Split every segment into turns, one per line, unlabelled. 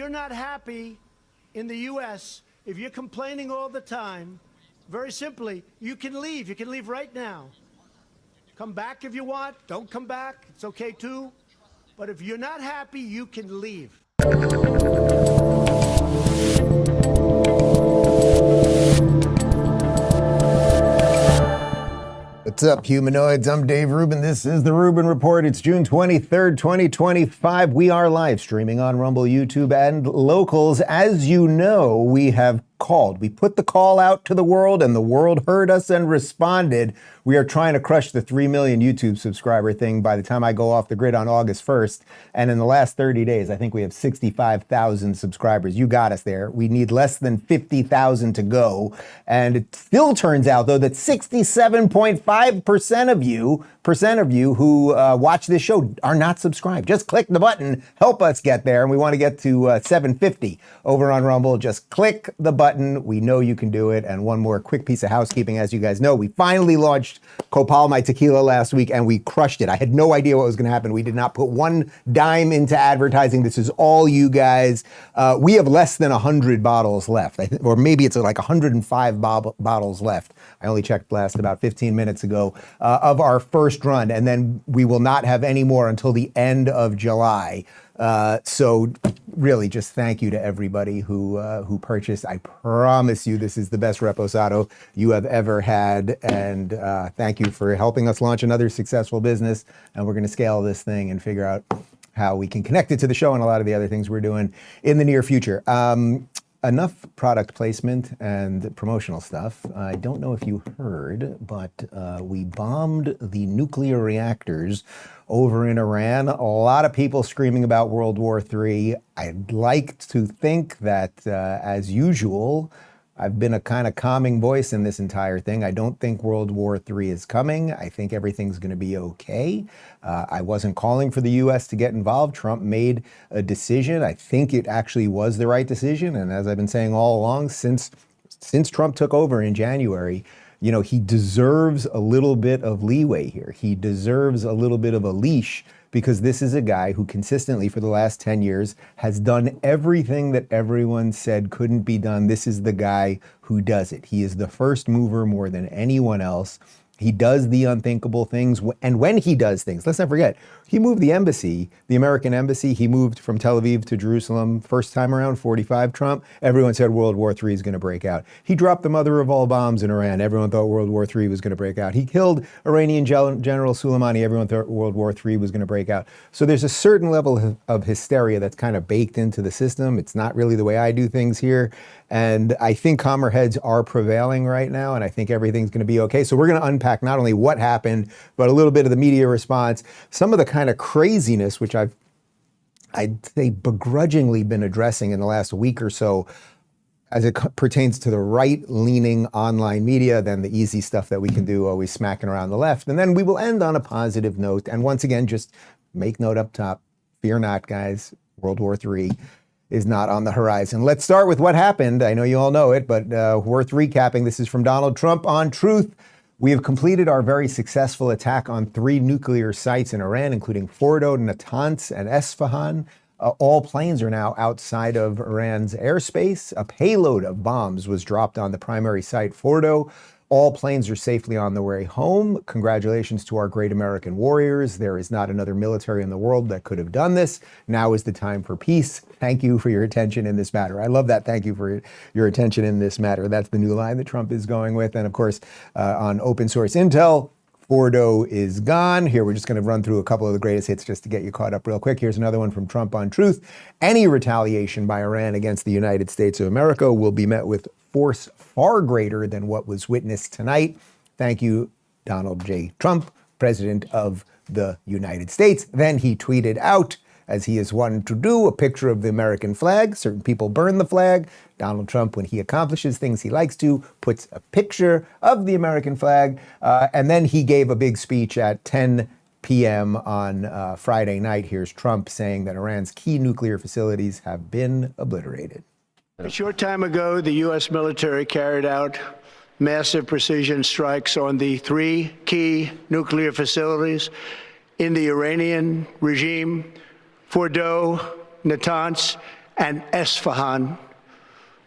you're not happy in the U.S., if you're complaining all the time, very simply, you can leave. You can leave right now. Come back if you want. Don't come back. It's okay, too. But if you're not happy, you can leave.
What's up, humanoids? I'm Dave Rubin. This is the Rubin Report. It's June 23rd, 2025. We are live streaming on Rumble, YouTube, and Locals. As you know, we have called. We put the call out to the world, and the world heard us and responded. We are trying to crush the 3 million YouTube subscriber thing by the time I go off the grid on August 1st. And in the last 30 days, I think we have 65,000 subscribers. You got us there. We need less than 50,000 to go. And it still turns out, though, that 67.5% of you who watch this show are not subscribed. Just click the button. Help us get there. And we want to get to 750 over on Rumble. Just click the button. We know you can do it. And one more quick piece of housekeeping. As you guys know, we finally launched Copal My Tequila last week, and we crushed it. I had no idea what was going to happen. We did not put one dime into advertising. This is all you guys. We have less than 100 bottles left, or maybe it's like 105 bottles left. I only checked last about 15 minutes ago of our first run, and then we will not have any more until the end of July. So really just thank you to everybody who purchased. I promise you this is the best Reposado you have ever had. And thank you for helping us launch another successful business. And we're going to scale this thing and figure out how we can connect it to the show and a lot of the other things we're doing in the near future. Enough product placement and promotional stuff. I don't know if you heard, but we bombed the nuclear reactors over in Iran. A lot of people screaming about World War III. I'd like to think that, as usual, I've been a kind of calming voice in this entire thing. I don't think World War III is coming. I think everything's going to be okay. I wasn't calling for the U.S. to get involved. Trump made a decision. I think it actually was the right decision. And as I've been saying all along, since Trump took over in January, you know, he deserves a little bit of leeway here. He deserves a little bit of a leash, because this is a guy who consistently for the last 10 years has done everything that everyone said couldn't be done. This is the guy who does it. He is the first mover more than anyone else. He does the unthinkable things. And when he does things, let's not forget, he moved the embassy, the American embassy. He moved from Tel Aviv to Jerusalem. First time around, 45 Trump. Everyone said World War III is going to break out. He dropped the mother of all bombs in Iran. Everyone thought World War III was going to break out. He killed Iranian General Soleimani. Everyone thought World War III was going to break out. So there's a certain level of hysteria that's kind of baked into the system. It's not really the way I do things here. And I think calmer heads are prevailing right now, and I think everything's going to be okay. So we're going to unpack not only what happened, but a little bit of the media response, some of the kind of craziness, which I'd say begrudgingly been addressing in the last week or so, as it pertains to the right-leaning online media, then the easy stuff that we can do, always smacking around the left. And then we will end on a positive note. And once again, just make note up top, fear not, guys, World War III is not on the horizon. Let's start with what happened. I know you all know it, but worth recapping. This is from Donald Trump on Truth. We have completed our very successful attack on 3 nuclear sites in Iran, including Fordow, Natanz, and Esfahan. All planes are now outside of Iran's airspace. A payload of bombs was dropped on the primary site, Fordow. All planes are safely on their way home. Congratulations to our great American warriors. There is not another military in the world that could have done this. Now is the time for peace. Thank you for your attention in this matter. I love that. Thank you for your attention in this matter. That's the new line that Trump is going with. And of course, on open source intel, Fordow is gone. Here, we're just going to run through a couple of the greatest hits just to get you caught up real quick. Here's another one from Trump on Truth. Any retaliation by Iran against the United States of America will be met with force far greater than what was witnessed tonight. Thank you, Donald J. Trump, President of the United States. Then he tweeted out, as he is one to do, a picture of the American flag. Certain people burn the flag. Donald Trump, when he accomplishes things he likes to, puts a picture of the American flag. And then he gave a big speech at 10 p.m. on Friday night. Here's Trump saying that Iran's key nuclear facilities have been obliterated.
A short time ago, the U.S. military carried out massive precision strikes on the 3 key nuclear facilities in the Iranian regime, Fordow, Natanz, and Esfahan.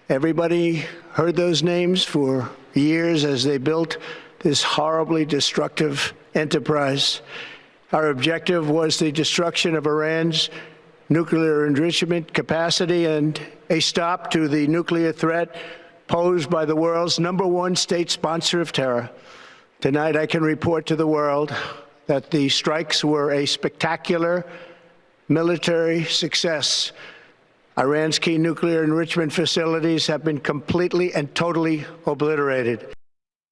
Everybody heard those names for years as they built this horribly destructive enterprise. Our objective was the destruction of Iran's nuclear enrichment capacity and a stop to the nuclear threat posed by the world's #1 state sponsor of terror. Tonight, I can report to the world that the strikes were a spectacular military success. Iran's key nuclear enrichment facilities have been completely and totally obliterated.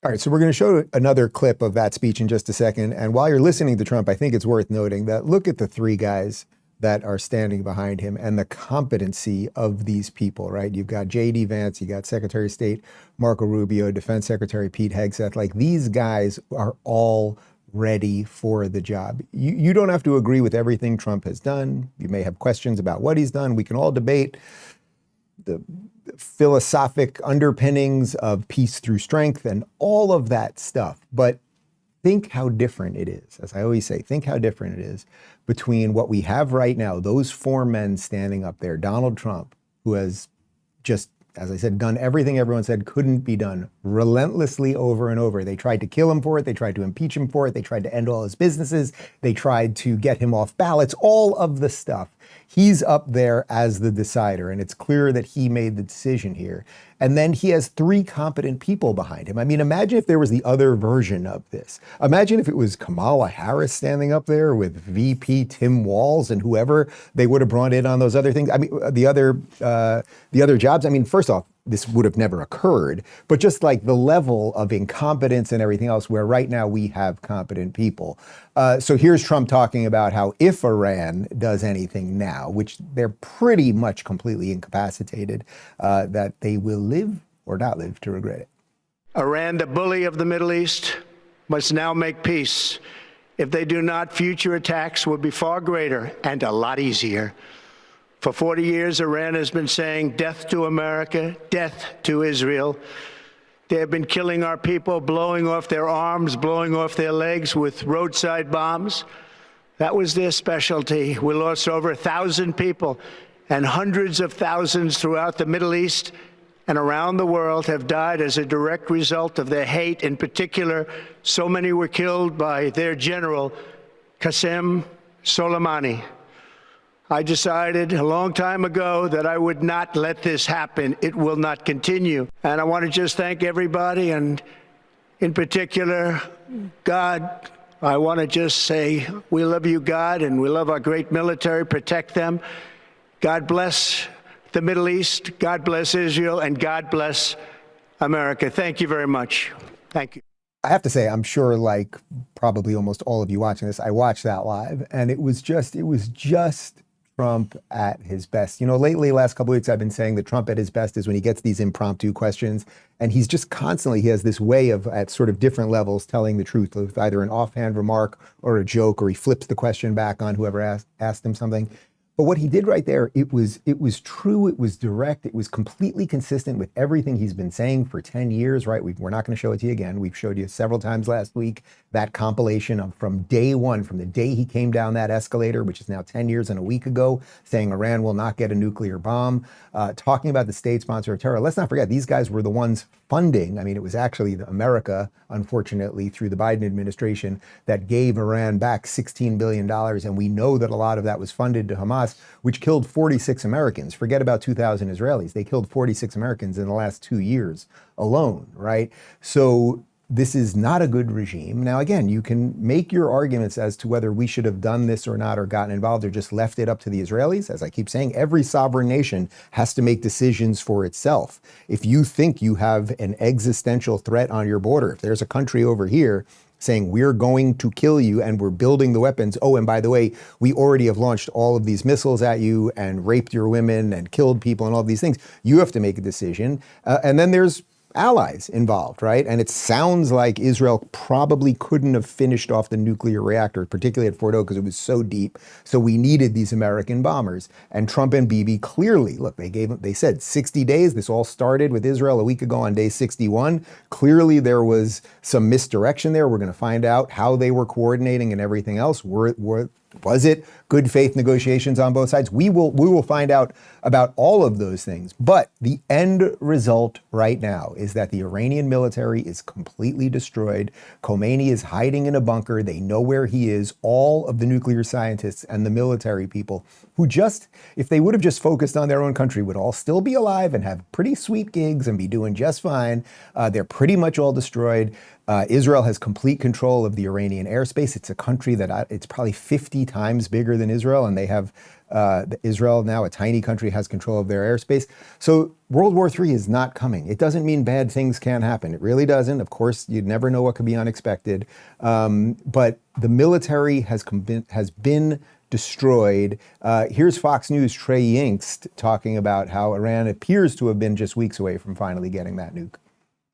All right, so we're going to show another clip of that speech in just a second. And while you're listening to Trump, I think it's worth noting that look at the three guys that are standing behind him and the competency of these people, right? You've got J.D. Vance, you got Secretary of State Marco Rubio, Defense Secretary Pete Hegseth. Like, these guys are all ready for the job. You don't have to agree with everything Trump has done. You may have questions about what he's done. We can all debate the philosophic underpinnings of peace through strength and all of that stuff. But think how different it is. As I always say, think how different it is between what we have right now, those four men standing up there, Donald Trump, who has just, as I said, done everything everyone said couldn't be done relentlessly over and over. They tried to kill him for it. They tried to impeach him for it. They tried to end all his businesses. They tried to get him off ballots, all of the stuff. He's up there as the decider, and it's clear that he made the decision here. And then he has three competent people behind him. I mean, imagine if there was the other version of this. Imagine if it was Kamala Harris standing up there with VP Tim Walz and whoever they would have brought in on those other things. I mean, the other jobs. I mean, first off, this would have never occurred, but just like the level of incompetence and everything else, where right now we have competent people. So here's Trump talking about how if Iran does anything now, which they're pretty much completely incapacitated, that they will live or not live to regret it.
Iran, the bully of the Middle East, must now make peace. If they do not, future attacks will be far greater and a lot easier. For 40 years, Iran has been saying death to America, death to Israel. They have been killing our people, blowing off their arms, blowing off their legs with roadside bombs. That was their specialty. We lost over 1,000 people, and hundreds of thousands throughout the Middle East and around the world have died as a direct result of their hate. In particular, so many were killed by their general, Qasem Soleimani. I decided a long time ago that I would not let this happen. It will not continue. And I want to just thank everybody, and in particular, God. I want to just say we love you, God, and we love our great military. Protect them. God bless the Middle East. God bless Israel, and God bless America. Thank you very much. Thank you.
I have to say, I'm sure, like probably almost all of you watching this, I watched that live, and it was just Trump at his best. You know, lately, last couple of weeks, I've been saying that Trump at his best is when he gets these impromptu questions, and he's just constantly, he has this way of, at sort of different levels, telling the truth with either an offhand remark or a joke, or he flips the question back on whoever asked him something. But what he did right there, it was true, it was direct, it was completely consistent with everything he's been saying for 10 years, right? We're not going to show it to you again. We've showed you several times last week that compilation of from day one, from the day he came down that escalator, which is now 10 years and a week ago, saying Iran will not get a nuclear bomb, talking about the state sponsor of terror. Let's not forget, these guys were the ones funding. I mean, it was actually America, unfortunately, through the Biden administration, that gave Iran back $16 billion. And we know that a lot of that was funded to Hamas, which killed 46 Americans. Forget about 2,000 Israelis. They killed 46 Americans in the last 2 years alone, right? So this is not a good regime. Now, again, you can make your arguments as to whether we should have done this or not, or gotten involved, or just left it up to the Israelis. As I keep saying, every sovereign nation has to make decisions for itself. If you think you have an existential threat on your border, if there's a country over here saying we're going to kill you and we're building the weapons, oh, and by the way, we already have launched all of these missiles at you and raped your women and killed people and all of these things, you have to make a decision. And then there's allies involved, right? And it sounds like Israel probably couldn't have finished off the nuclear reactor, particularly at Fordow, because it was so deep. So we needed these American bombers. And Trump and Bibi clearly, look, they said 60 days. This all started with Israel a week ago on day 61. Clearly there was some misdirection there. We're going to find out how they were coordinating and everything else. Was it good faith negotiations on both sides? We will find out about all of those things. But the end result right now is that the Iranian military is completely destroyed. Khomeini is hiding in a bunker. They know where he is. All of the nuclear scientists and the military people who just, if they would have just focused on their own country, would all still be alive and have pretty sweet gigs and be doing just fine. They're pretty much all destroyed. Israel has complete control of the Iranian airspace. It's a country that it's probably 50 times bigger than Israel, and they have Israel now, a tiny country, has control of their airspace. So World War III is not coming. It doesn't mean bad things can't happen. It really doesn't. Of course, you'd never know what could be unexpected. But the military has been destroyed. Here's Fox News' Trey Yingst talking about how Iran appears to have been just weeks away from finally getting that nuke.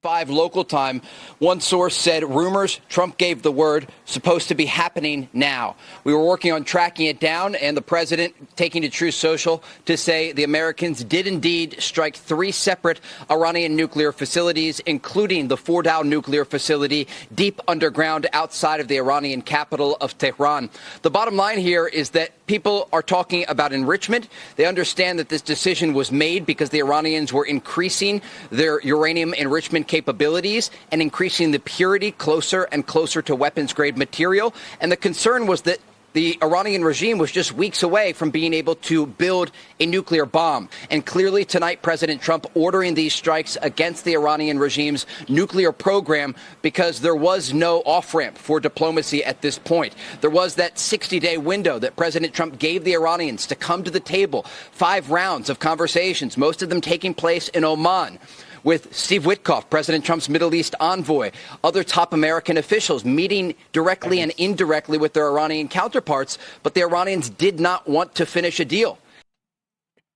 5 local time. One source said rumors, Trump gave the word, supposed to be happening now. We were working on tracking it down, and the president taking to Truth Social to say the Americans did indeed strike 3 separate Iranian nuclear facilities, including the Fordow nuclear facility deep underground outside of the Iranian capital of Tehran. The bottom line here is that people are talking about enrichment. They understand that this decision was made because the Iranians were increasing their uranium enrichment capabilities and increasing the purity closer and closer to weapons-grade material. And the concern was that the Iranian regime was just weeks away from being able to build a nuclear bomb. And clearly tonight, President Trump ordering these strikes against the Iranian regime's nuclear program because there was no off-ramp for diplomacy at this point. There was that 60-day window that President Trump gave the Iranians to come to the table. 5 rounds of conversations, most of them taking place in Oman, with Steve Witkoff, President Trump's Middle East envoy, other top American officials meeting directly and indirectly with their Iranian counterparts, but the Iranians did not want to finish a deal.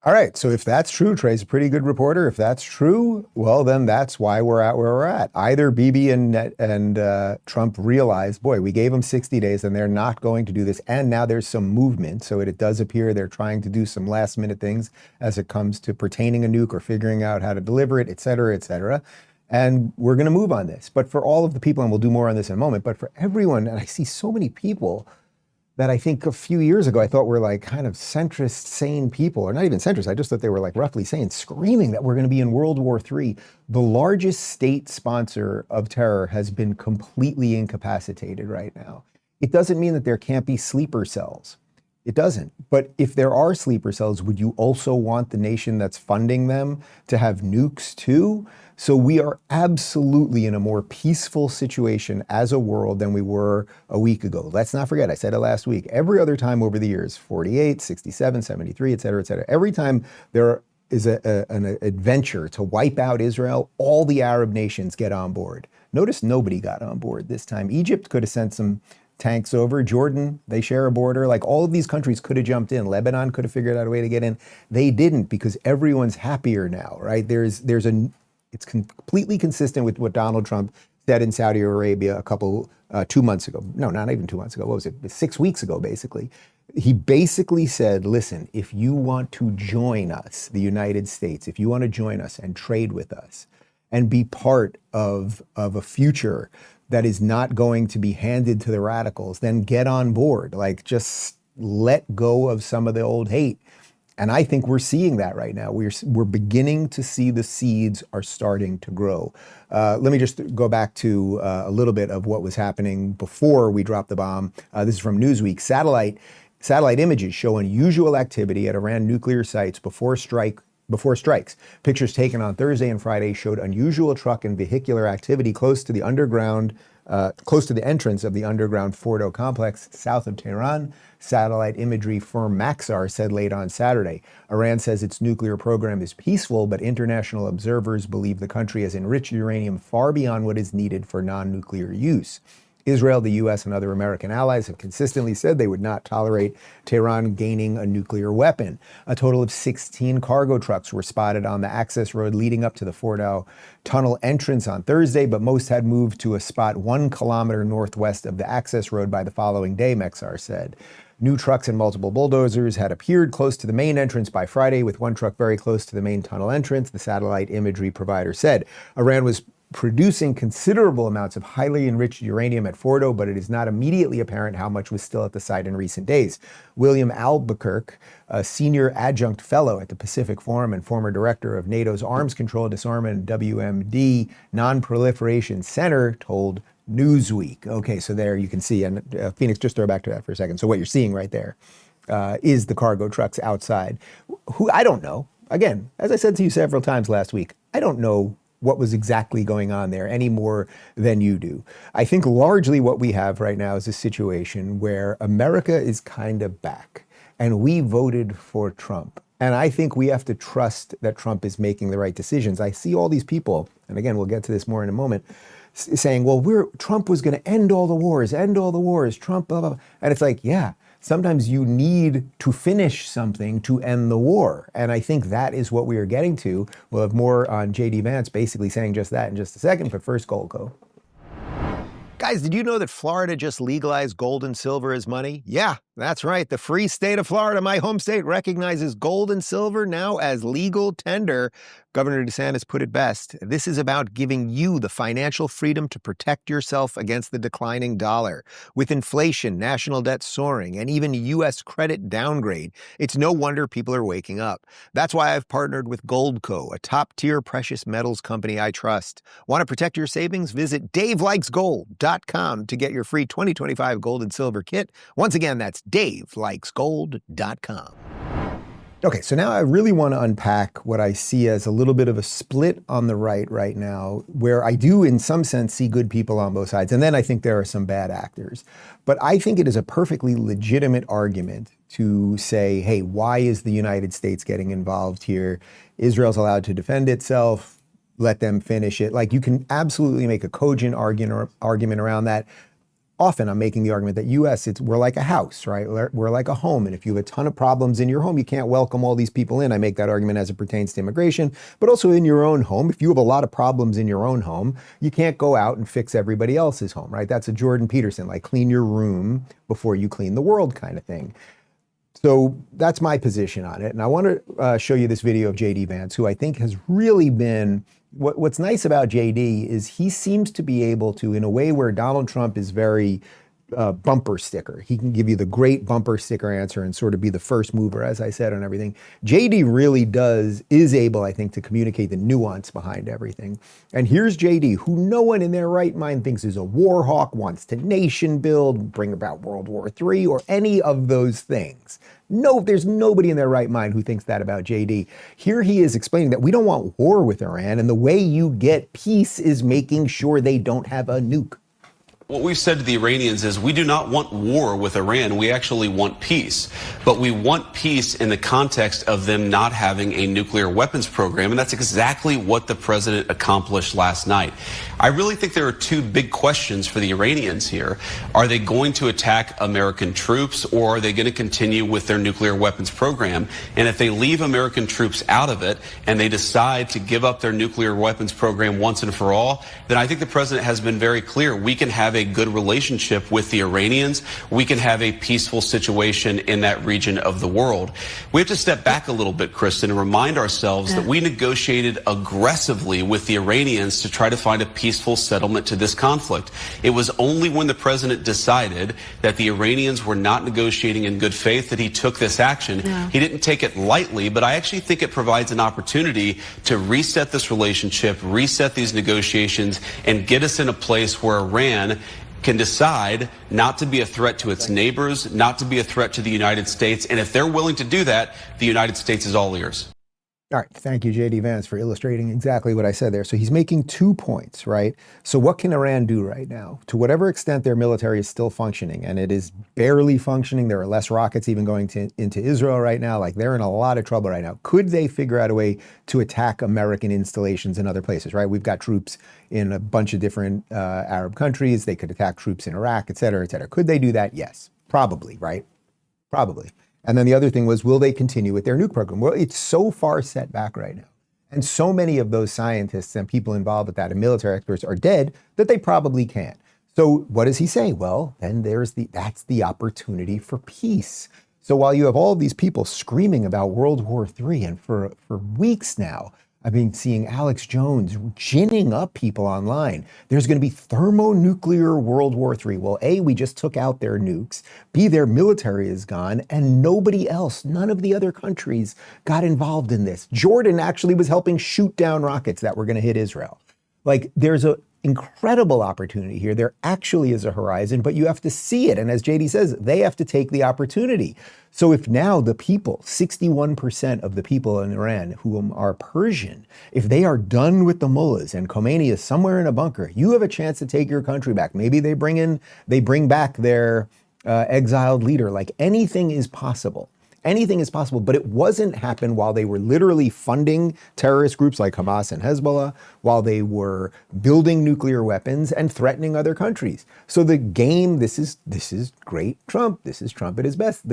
All right, so if that's true, Trey's a pretty good reporter. If that's true, well, then that's why we're at where we're at. Either Bibi and Trump realized, boy, we gave them 60 days and they're not going to do this. And now there's some movement. So it does appear they're trying to do some last minute things as it comes to pertaining a nuke or figuring out how to deliver it, et cetera, et cetera. And we're going to move on this. But for all of the people, and we'll do more on this in a moment, but for everyone, and I see so many people that I think a few years ago I thought were like kind of centrist, sane people, or not even centrist, I just thought they were like roughly sane, screaming that we're going to be in World War III. The largest state sponsor of terror has been completely incapacitated right now. It doesn't mean that there can't be sleeper cells. It doesn't. But if there are sleeper cells, would you also want the nation that's funding them to have nukes too? So we are absolutely in a more peaceful situation as a world than we were a week ago. Let's not forget, I said it last week, every other time over the years, 48, 67, 73, et cetera, every time there is an adventure to wipe out Israel, all the Arab nations get on board. Notice nobody got on board this time. Egypt could have sent some tanks over. Jordan, they share a border. Like all of these countries could have jumped in. Lebanon could have figured out a way to get in. They didn't because everyone's happier now, right? It's completely consistent with what Donald Trump said in Saudi Arabia 2 months ago. No, not even 2 months ago. What was it? 6 weeks ago, basically. He basically said, listen, if you want to join us, the United States, if you want to join us and trade with us and be part of a future that is not going to be handed to the radicals, then get on board. Like just let go of some of the old hate. And I think we're seeing that right now. We're beginning to see the seeds are starting to grow. Let me just go back to a little bit of what was happening before we dropped the bomb. This is from Newsweek. Satellite images show unusual activity at Iran nuclear sites before strikes. Pictures taken on Thursday and Friday showed unusual truck and vehicular activity close to the entrance of the underground Fordow complex south of Tehran. Satellite imagery firm Maxar said late on Saturday. Iran says its nuclear program is peaceful, but international observers believe the country has enriched uranium far beyond what is needed for non-nuclear use. Israel, the U.S., and other American allies have consistently said they would not tolerate Tehran gaining a nuclear weapon. A total of 16 cargo trucks were spotted on the access road leading up to the Fordow tunnel entrance on Thursday, but most had moved to a spot 1 kilometer northwest of the access road by the following day, Maxar said. New trucks and multiple bulldozers had appeared close to the main entrance by Friday, with one truck very close to the main tunnel entrance, the satellite imagery provider said. Iran was producing considerable amounts of highly enriched uranium at Fordow, but it is not immediately apparent how much was still at the site in recent days. William Albuquerque, a senior adjunct fellow at the Pacific Forum and former director of NATO's Arms Control, Disarmament, WMD Non-Proliferation Center, told Newsweek. Okay, so there you can see, and Phoenix, just throw back to that for a second. So what you're seeing right there is the cargo trucks outside. Who, I don't know. Again, as I said to you several times last week, I don't know what was exactly going on there any more than you do. I think largely what we have right now is a situation where America is kind of back, and we voted for Trump. And I think we have to trust that Trump is making the right decisions. I see all these people, and again, we'll get to this more in a moment, saying, well, Trump was going to end all the wars, Trump, blah, blah, blah. And it's like, yeah, sometimes you need to finish something to end the war. And I think that is what we are getting to. We'll have more on J.D. Vance basically saying just that in just a second, but first, Goldco. Guys, did you know that Florida just legalized gold and silver as money? Yeah, that's right. The free state of Florida, my home state, recognizes gold and silver now as legal tender. Governor DeSantis put it best. This is about giving you the financial freedom to protect yourself against the declining dollar. With inflation, national debt soaring, and even U.S. credit downgrade, it's no wonder people are waking up. That's why I've partnered with Goldco, a top-tier precious metals company I trust. Want to protect your savings? Visit DaveLikesGold.com to get your free 2025 gold and silver kit. Once again, that's DaveLikesGold.com. Okay, so now I really want to unpack what I see as a little bit of a split on the right now, where I do in some sense see good people on both sides, and then I think there are some bad actors. But I think it is a perfectly legitimate argument to say, hey, why is the United States getting involved here? Israel's allowed to defend itself, let them finish it. Like, you can absolutely make a cogent argument around that. Often I'm making the argument that U.S., we're like a house, right? We're like a home. And if you have a ton of problems in your home, you can't welcome all these people in. I make that argument as it pertains to immigration, but also in your own home. If you have a lot of problems in your own home, you can't go out and fix everybody else's home, right? That's a Jordan Peterson, like clean your room before you clean the world kind of thing. So that's my position on it. And I want to show you this video of J.D. Vance, who I think has really been, what's nice about J.D. is he seems to be able to, in a way where Donald Trump is very bumper sticker. He can give you the great bumper sticker answer and sort of be the first mover, as I said, on everything. J.D. really is able, I think, to communicate the nuance behind everything. And here's J.D., who no one in their right mind thinks is a war hawk, wants to nation build, bring about World War III, or any of those things. No, there's nobody in their right mind who thinks that about J.D. Here he is explaining that we don't want war with Iran, and the way you get peace is making sure they don't have a nuke.
What we've said to the Iranians is we do not want war with Iran. We actually want peace. But we want peace in the context of them not having a nuclear weapons program. And that's exactly what the president accomplished last night. I really think there are two big questions for the Iranians here. Are they going to attack American troops, or are they going to continue with their nuclear weapons program? And if they leave American troops out of it and they decide to give up their nuclear weapons program once and for all, then I think the president has been very clear. We can have a good relationship with the Iranians. We can have a peaceful situation in that region of the world. We have to step back a little bit, Kristen, and remind ourselves that we negotiated aggressively with the Iranians to try to find a peaceful settlement to this conflict. It was only when the president decided that the Iranians were not negotiating in good faith that he took this action. He didn't take it lightly, but I actually think it provides an opportunity to reset this relationship, reset these negotiations, and get us in a place where Iran can decide not to be a threat to its neighbors, not to be a threat to the United States. And if they're willing to do that, the United States is all ears.
All right. Thank you, J.D. Vance, for illustrating exactly what I said there. So he's making 2 points, right? So what can Iran do right now? To whatever extent their military is still functioning, and it is barely functioning, there are less rockets even going into Israel right now. Like, they're in a lot of trouble right now. Could they figure out a way to attack American installations in other places, right? We've got troops in a bunch of different Arab countries. They could attack troops in Iraq, et cetera, et cetera. Could they do that? Yes. Probably, right? Probably. And then the other thing was, will they continue with their nuke program? Well, it's so far set back right now. And so many of those scientists and people involved with that and military experts are dead that they probably can't. So what does he say? Well, then that's the opportunity for peace. So while you have all these people screaming about World War III, and for weeks now, I've been seeing Alex Jones ginning up people online. There's going to be thermonuclear World War III. Well, A, we just took out their nukes. B, their military is gone, and nobody else, none of the other countries got involved in this. Jordan actually was helping shoot down rockets that were going to hit Israel. Like, there's an incredible opportunity here. There actually is a horizon, but you have to see it. And as JD says, they have to take the opportunity. So if now the people, 61% of the people in Iran who are Persian, if they are done with the mullahs and Khomeini is somewhere in a bunker, you have a chance to take your country back. Maybe they bring back their exiled leader. Like, anything is possible. Anything is possible, but it wasn't happen while they were literally funding terrorist groups like Hamas and Hezbollah, while they were building nuclear weapons and threatening other countries. So the game, this is great Trump. This is Trump at his best.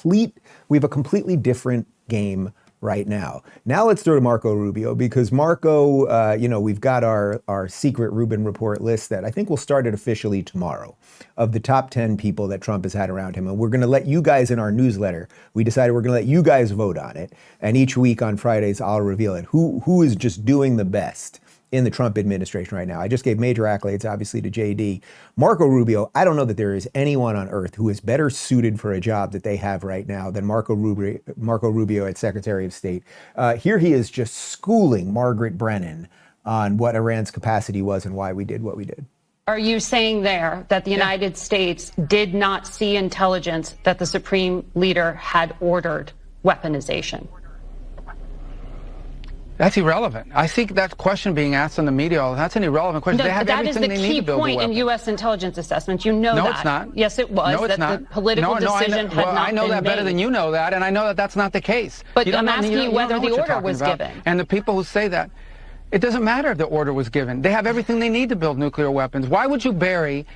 We have a completely different game right now. Now let's throw to Marco Rubio, because Marco, we've got our secret Rubin Report list that I think we'll start it officially tomorrow, of the top 10 people that Trump has had around him. And we're going to let you guys in our newsletter, we decided we're going to let you guys vote on it. And each week on Fridays, I'll reveal it. Who is just doing the best in the Trump administration right now. I just gave major accolades, obviously, to JD. Marco Rubio, I don't know that there is anyone on earth who is better suited for a job that they have right now than Marco Rubio as Secretary of State. Here he is just schooling Margaret Brennan on what Iran's capacity was and why we did what we did.
Are you saying there that the United States did not see intelligence that the Supreme Leader had ordered weaponization?
That's irrelevant. I think that question being asked in the media, that's an irrelevant question.
No,
they have
that is the key point in
weapon.
U.S. intelligence assessments. You know
that.
No,
it's not.
Yes, it was.
No, it's not.
The political decision had not been made.
I know that better than you know that, and I know that that's not the case.
But I'm asking you whether the order was given.
And the people who say that, it doesn't matter if the order was given. They have everything they need to build nuclear weapons. Why would you bury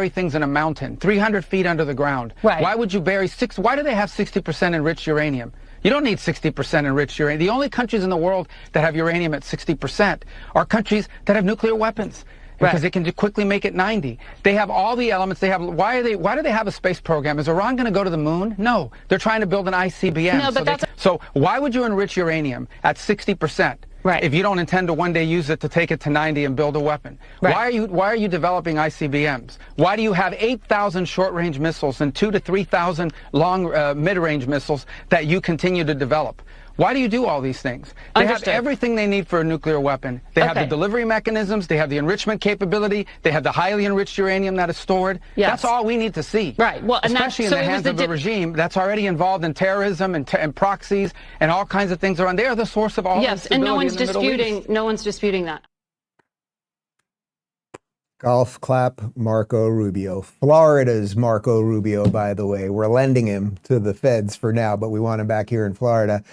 things in a mountain, 300 feet under the ground?
Right.
Why would you bury why do they have 60% enriched uranium? You don't need 60% enriched uranium. The only countries in the world that have uranium at 60% are countries that have nuclear weapons, because they can quickly make it 90. They have all the elements. They have. Why do they have a space program? Is Iran going to go to the moon? No. They're trying to build an ICBM.
No, but
so why would you enrich uranium at 60%?
Right.
If you don't intend to one day use it to take it to 90 and build a weapon.
Right.
Why are you developing ICBMs? Why do you have 8,000 short-range missiles and 2,000 to 3,000 long mid-range missiles that you continue to develop? Why do you do all these things? They have everything they need for a nuclear weapon. They have the delivery mechanisms. They have the enrichment capability. They have the highly enriched uranium that is stored.
Yes.
That's all we need to see.
Right. Well, and
especially in the hands of a regime that's already involved in terrorism and proxies and all kinds of things around. They are the source of all this
Yes, and no one's disputing that.
Golf clap Marco Rubio. Florida's Marco Rubio, by the way. We're lending him to the feds for now, but we want him back here in Florida.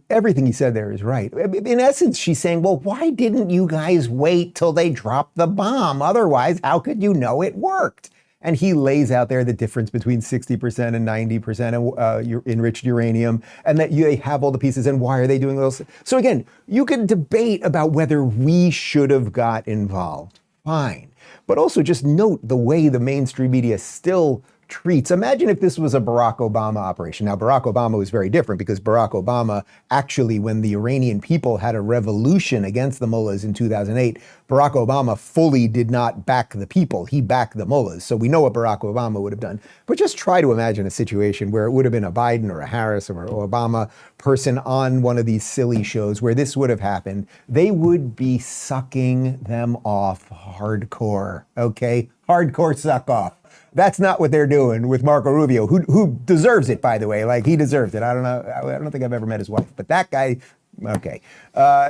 Everything he said there is right. In essence, she's saying, well, why didn't you guys wait till they dropped the bomb? Otherwise, how could you know it worked? And he lays out there the difference between 60% and 90% enriched uranium, and that they have all the pieces, and why are they doing those? So again, you can debate about whether we should have got involved. Fine. But also just note the way the mainstream media still treats. Imagine if this was a Barack Obama operation. Now, Barack Obama was very different, because Barack Obama actually, when the Iranian people had a revolution against the mullahs in 2008, Barack Obama fully did not back the people. He backed the mullahs. So we know what Barack Obama would have done. But just try to imagine a situation where it would have been a Biden or a Harris or an Obama person on one of these silly shows where this would have happened. They would be sucking them off hardcore, okay? Hardcore suck off. That's not what they're doing with Marco Rubio, who deserves it, by the way. Like, he deserves it. I don't know. I don't think I've ever met his wife, but that guy, okay.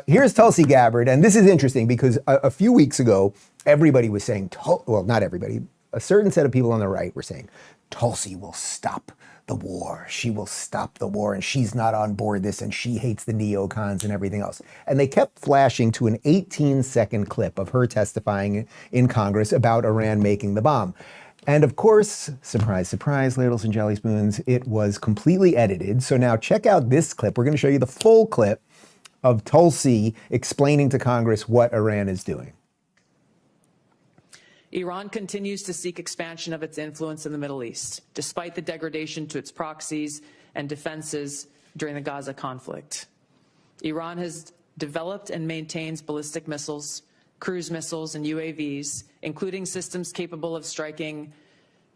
Here's Tulsi Gabbard, and this is interesting because a few weeks ago, everybody was saying, well, not everybody, a certain set of people on the right were saying, Tulsi will stop the war. She will stop the war, and she's not on board this, and she hates the neocons and everything else. And they kept flashing to an 18-second clip of her testifying in Congress about Iran making the bomb. And of course, surprise, surprise, ladles and jelly spoons, it was completely edited. So now check out this clip. We're going to show you the full clip of Tulsi explaining to Congress what Iran is doing.
Iran continues to seek expansion of its influence in the Middle East, despite the degradation to its proxies and defenses during the Gaza conflict. Iran has developed and maintains ballistic missiles, cruise missiles, and UAVs, including systems capable of striking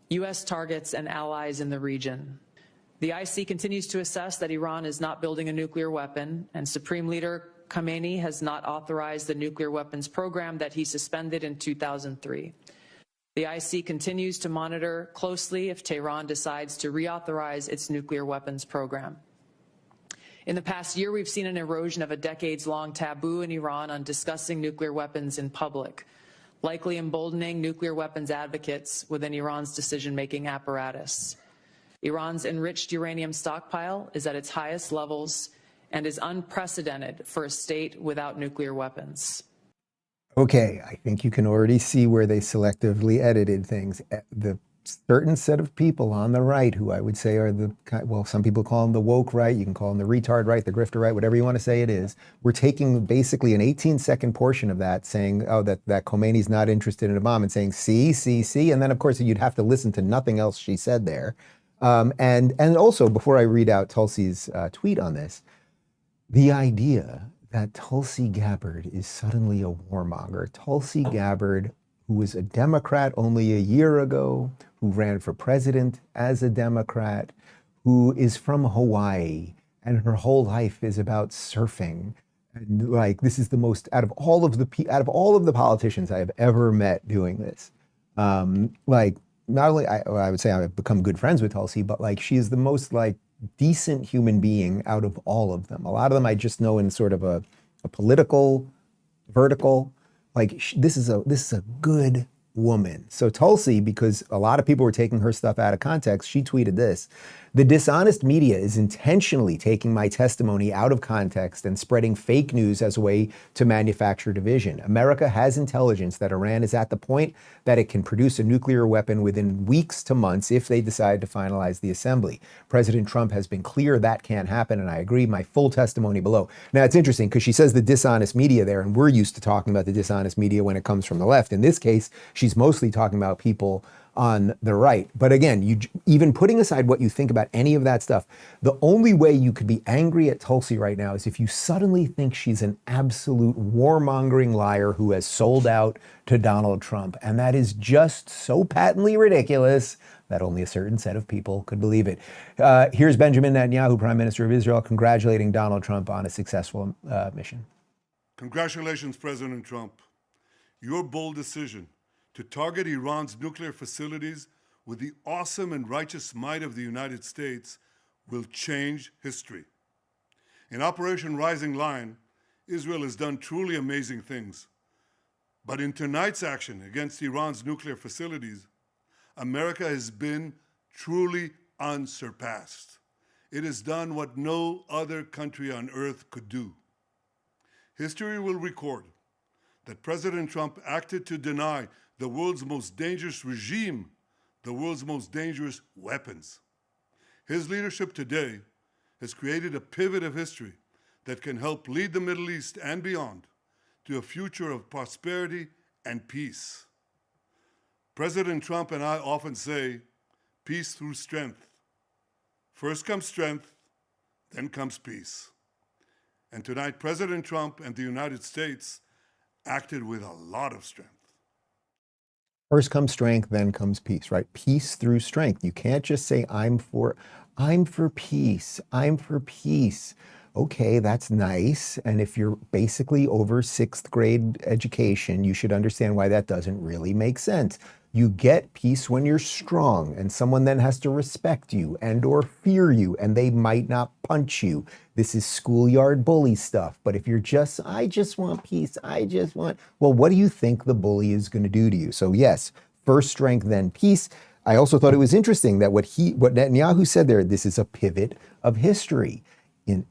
U.S. targets and allies in the region. The IC continues to assess that Iran is not building a nuclear weapon, and Supreme Leader Khamenei has not authorized the nuclear weapons program that he suspended in 2003. The IC continues to monitor closely if Tehran decides to reauthorize its nuclear weapons program. In the past year, we've seen an erosion of a decades-long taboo in Iran on discussing nuclear weapons in public, likely emboldening nuclear weapons advocates within Iran's decision-making apparatus. Iran's enriched uranium stockpile is at its highest levels and is unprecedented for a state without nuclear weapons.
Okay, I think you can already see where they selectively edited things. The certain set of people on the right, who I would say are the, well, some people call them the woke right, you can call them the retard right, the grifter right, whatever you want to say it is. We're taking basically an 18-second portion of that saying, oh, that Khomeini's not interested in a bomb, and saying, see, and then of course you'd have to listen to nothing else she said there. And also, before I read out Tulsi's tweet on this, the idea that Tulsi Gabbard is suddenly a warmonger. Tulsi Gabbard, who was a Democrat only a year ago, who ran for president as a Democrat, who is from Hawaii, and her whole life is about surfing. And like, this is the most, out of all of the politicians I have ever met doing this, like, not only, I would say I've become good friends with Tulsi, but like, she is the most like decent human being out of all of them. A lot of them I just know in sort of a political vertical. Like, this is a good woman. So Tulsi, because a lot of people were taking her stuff out of context, she tweeted this: "The dishonest media is intentionally taking my testimony out of context and spreading fake news as a way to manufacture division. America has intelligence that Iran is at the point that it can produce a nuclear weapon within weeks to months if they decide to finalize the assembly. President Trump has been clear that can't happen, and I agree. My full testimony below." Now, it's interesting because she says the dishonest media there, and we're used to talking about the dishonest media when it comes from the left. In this case, she's mostly talking about people on the right. But again, even putting aside what you think about any of that stuff, the only way you could be angry at Tulsi right now is if you suddenly think she's an absolute warmongering liar who has sold out to Donald Trump. And that is just so patently ridiculous that only a certain set of people could believe it. Here's Benjamin Netanyahu, Prime Minister of Israel, congratulating Donald Trump on a successful mission.
Congratulations, President Trump. Your bold decision to target Iran's nuclear facilities with the awesome and righteous might of the United States will change history. In Operation Rising Lion, Israel has done truly amazing things. But in tonight's action against Iran's nuclear facilities, America has been truly unsurpassed. It has done what no other country on earth could do. History will record that President Trump acted to deny the world's most dangerous regime the world's most dangerous weapons. His leadership today has created a pivot of history that can help lead the Middle East and beyond to a future of prosperity and peace. President Trump and I often say, peace through strength. First comes strength, then comes peace. And tonight, President Trump and the United States acted with a lot of strength.
First comes strength, then comes peace, right? Peace through strength. You can't just say, I'm for peace, I'm for peace. Okay, that's nice. And if you're basically over 6th grade education, you should understand why that doesn't really make sense. You get peace when you're strong, and someone then has to respect you and or fear you, and they might not punch you. This is schoolyard bully stuff. But if you're just, I just want peace, well, what do you think the bully is going to do to you? So yes, first strength, then peace. I also thought it was interesting that what Netanyahu said there, this is a pivot of history.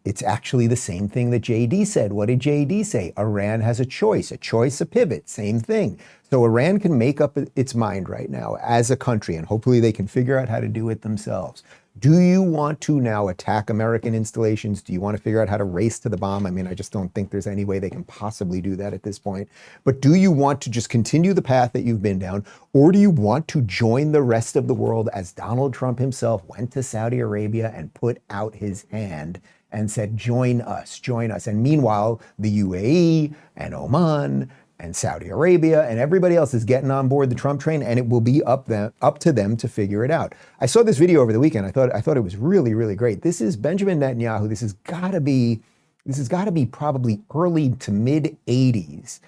It's actually the same thing that JD said. What did JD say? Iran has a choice, a pivot, same thing. So Iran can make up its mind right now as a country, and hopefully they can figure out how to do it themselves. Do you want to now attack American installations? Do you want to figure out how to race to the bomb? I mean, I just don't think there's any way they can possibly do that at this point. But do you want to just continue the path that you've been down? Or do you want to join the rest of the world as Donald Trump himself went to Saudi Arabia and put out his hand and said, join us, join us. And meanwhile, the UAE and Oman and Saudi Arabia and everybody else is getting on board the Trump train, and it will be up to them to figure it out. I saw this video over the weekend. I thought it was really, really great. This is Benjamin Netanyahu. This has got to be probably early to mid 80s,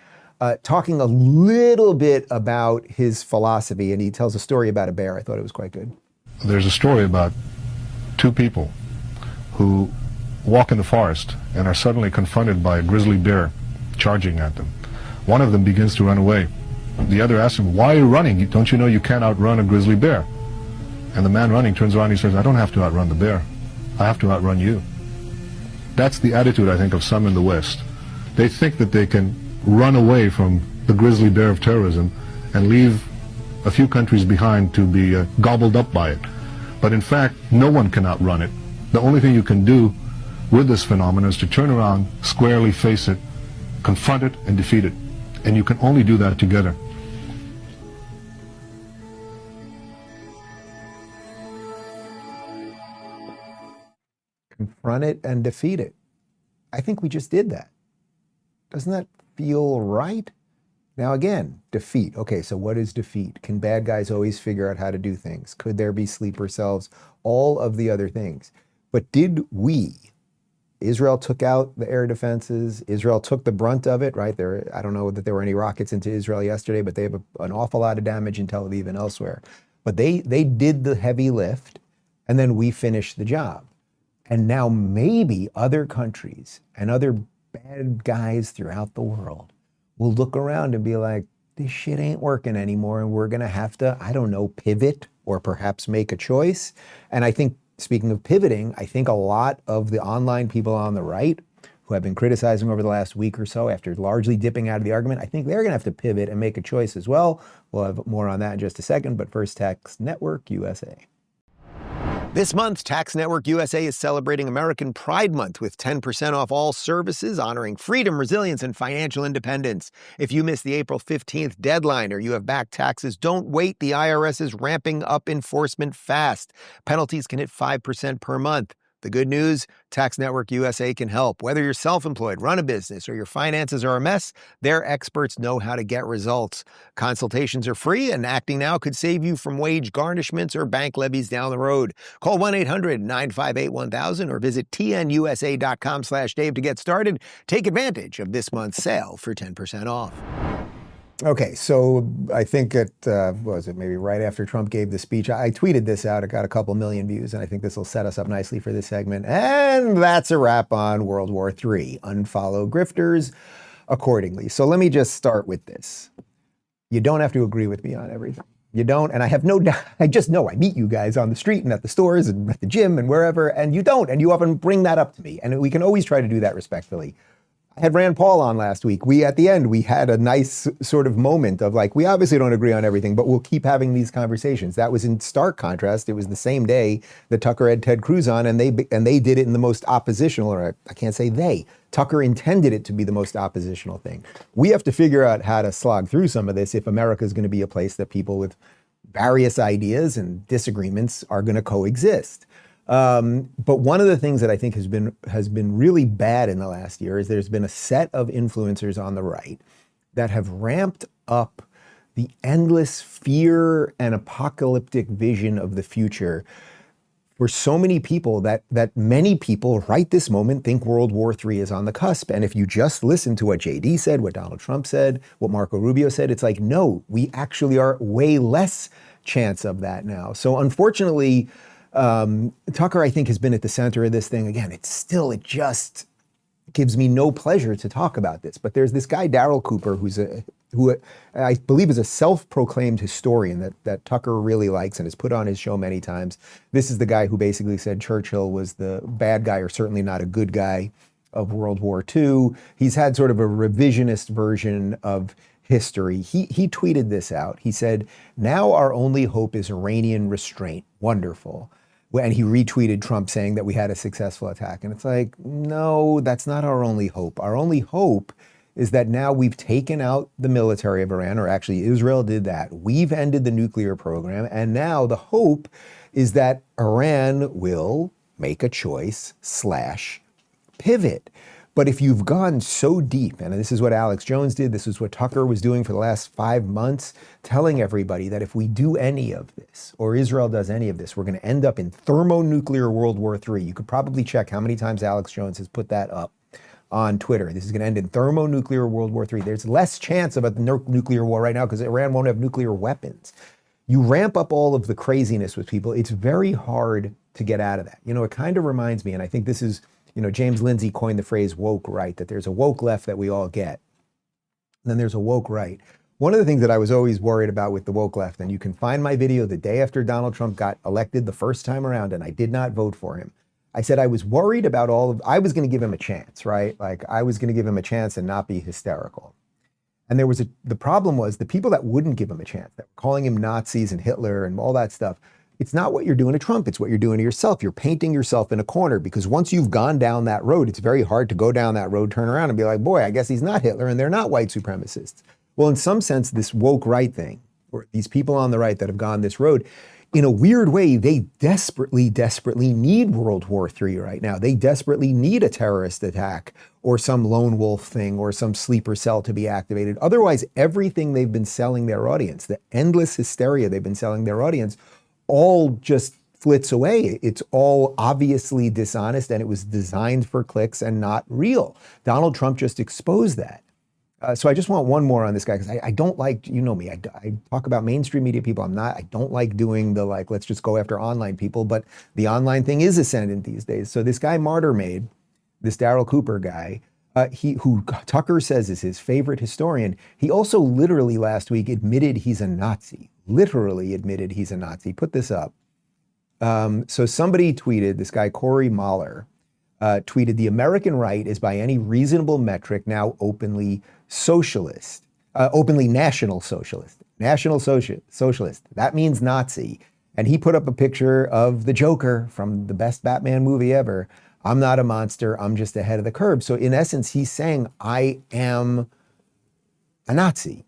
talking a little bit about his philosophy, and he tells a story about a bear. I thought it was quite good.
There's a story about two people who walk in the forest and are suddenly confronted by a grizzly bear charging at them. One of them begins to run away. The other asks him, why are you running? Don't you know you can't outrun a grizzly bear? And the man running turns around and he says, I don't have to outrun the bear. I have to outrun you. That's the attitude, I think, of some in the West. They think that they can run away from the grizzly bear of terrorism and leave a few countries behind to be gobbled up by it. But in fact, no one can outrun it. The only thing you can do with this phenomenon is to turn around, squarely face it, confront it, and defeat it. And you can only do that together.
Confront it and defeat it. I think we just did that. Doesn't that feel right? Now again, defeat. Okay, so what is defeat? Can bad guys always figure out how to do things? Could there be sleeper cells? All of the other things. But did we? Israel took out the air defenses. Israel took the brunt of it, right? I don't know that there were any rockets into Israel yesterday, but they have an awful lot of damage in Tel Aviv and elsewhere. But they did the heavy lift, and then we finished the job. And now maybe other countries and other bad guys throughout the world will look around and be like, this shit ain't working anymore, and we're gonna have to, I don't know, pivot or perhaps make a choice. And I think, speaking of pivoting, I think a lot of the online people on the right who have been criticizing over the last week or so after largely dipping out of the argument, I think they're going to have to pivot and make a choice as well. We'll have more on that in just a second, but first, Tax Network USA. This month, Tax Network USA is celebrating American Pride Month with 10% off all services honoring freedom, resilience, and financial independence. If you missed the April 15th deadline or you have back taxes, don't wait. The IRS is ramping up enforcement fast. Penalties can hit 5% per month. The good news, Tax Network USA can help. Whether you're self-employed, run a business, or your finances are a mess, their experts know how to get results. Consultations are free, and acting now could save you from wage garnishments or bank levies down the road. Call 1-800-958-1000 or visit tnusa.com/Dave to get started. Take advantage of this month's sale for 10% off. Okay, so I think maybe right after Trump gave the speech, I tweeted this out. It got a couple million views, and I think this will set us up nicely for this segment. And that's a wrap on World War III. Unfollow grifters accordingly. So let me just start with this. You don't have to agree with me on everything. You don't, and I have no doubt. I just know I meet you guys on the street and at the stores and at the gym and wherever, and you don't, and you often bring that up to me. And we can always try to do that respectfully. I had Rand Paul on last week. At the end, we had a nice sort of moment of like, we obviously don't agree on everything, but we'll keep having these conversations. That was in stark contrast. It was the same day that Tucker had Ted Cruz on, and they did it in the most oppositional, or I can't say they. Tucker intended it to be the most oppositional thing. We have to figure out how to slog through some of this if America is going to be a place that people with various ideas and disagreements are going to coexist. But one of the things that I think has been really bad in the last year is there's been a set of influencers on the right that have ramped up the endless fear and apocalyptic vision of the future for so many people that many people right this moment think World War III is on the cusp. And if you just listen to what JD said, what Donald Trump said, what Marco Rubio said, it's like, no, we actually are way less chance of that now. So unfortunately, Tucker, I think, has been at the center of this thing. Again, it just gives me no pleasure to talk about this. But there's this guy, Darryl Cooper, who I believe is a self-proclaimed historian that Tucker really likes and has put on his show many times. This is the guy who basically said Churchill was the bad guy, or certainly not a good guy, of World War II. He's had sort of a revisionist version of history. He tweeted this out. He said, "Now our only hope is Iranian restraint." Wonderful. And he retweeted Trump saying that we had a successful attack. And it's like, no, that's not our only hope. Our only hope is that now we've taken out the military of Iran, or actually Israel did that. We've ended the nuclear program. And now the hope is that Iran will make a choice / pivot. But if you've gone so deep, and this is what Alex Jones did, this is what Tucker was doing for the last 5 months, telling everybody that if we do any of this, or Israel does any of this, we're going to end up in thermonuclear World War III. You could probably check how many times Alex Jones has put that up on Twitter. This is going to end in thermonuclear World War III. There's less chance of a nuclear war right now because Iran won't have nuclear weapons. You ramp up all of the craziness with people, it's very hard to get out of that. You know, it kind of reminds me, and I think this is, you know, James Lindsay coined the phrase woke right, that there's a woke left that we all get. And then there's a woke right. One of the things that I was always worried about with the woke left, and you can find my video the day after Donald Trump got elected the first time around, and I did not vote for him. I said I was worried about I was going to give him a chance, right? Like I was going to give him a chance and not be hysterical. And the problem was the people that wouldn't give him a chance, that were calling him Nazis and Hitler and all that stuff, it's not what you're doing to Trump, it's what you're doing to yourself. You're painting yourself in a corner because once you've gone down that road, it's very hard to go down that road, turn around and be like, boy, I guess he's not Hitler and they're not white supremacists. Well, in some sense, this woke right thing, or these people on the right that have gone this road, in a weird way, they desperately, desperately need World War III right now. They desperately need a terrorist attack or some lone wolf thing or some sleeper cell to be activated. Otherwise, everything they've been selling their audience, the endless hysteria they've been selling their audience, all just flits away. It's all obviously dishonest and it was designed for clicks and not real. Donald Trump just exposed that. So I just want one more on this guy because I don't like, you know me, I talk about mainstream media people. I don't like doing the like, let's just go after online people, but the online thing is ascendant these days. So this guy Martyr Made, this Daryl Cooper guy, who Tucker says is his favorite historian, he also literally last week admitted he's a Nazi. Literally admitted he's a Nazi. Put this up. So somebody tweeted, this guy Corey Mahler, tweeted, the American right is by any reasonable metric now openly socialist, openly national socialist, socialist. That means Nazi. And he put up a picture of the Joker from the best Batman movie ever. I'm not a monster, I'm just ahead of the curve. So in essence, he's saying, I am a Nazi.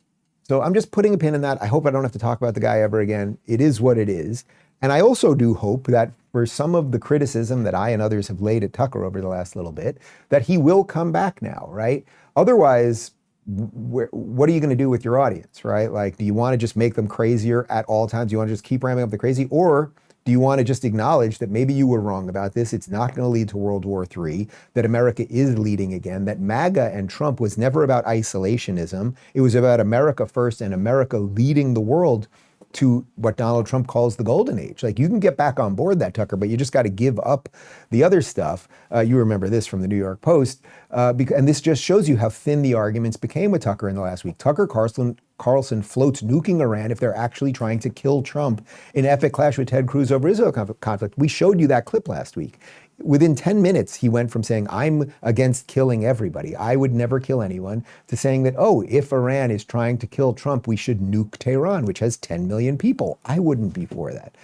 So I'm just putting a pin in that. I hope I don't have to talk about the guy ever again. It is what it is. And I also do hope that for some of the criticism that I and others have laid at Tucker over the last little bit, that he will come back now, right? Otherwise, what are you going to do with your audience, right? Like, do you want to just make them crazier at all times? Do you want to just keep ramping up the crazy? Or do you want to just acknowledge that maybe you were wrong about this? It's not going to lead to World War III, that America is leading again, that MAGA and Trump was never about isolationism. It was about America first and America leading the world to what Donald Trump calls the golden age. Like, you can get back on board that, Tucker, but you just got to give up the other stuff. You remember this from the New York Post. And this just shows you how thin the arguments became with Tucker in the last week. Tucker Carlson floats nuking Iran if they're actually trying to kill Trump in epic clash with Ted Cruz over Israel conflict. We showed you that clip last week. Within 10 minutes, he went from saying, I'm against killing everybody, I would never kill anyone, to saying that, oh, if Iran is trying to kill Trump, we should nuke Tehran, which has 10 million people. I wouldn't be for that.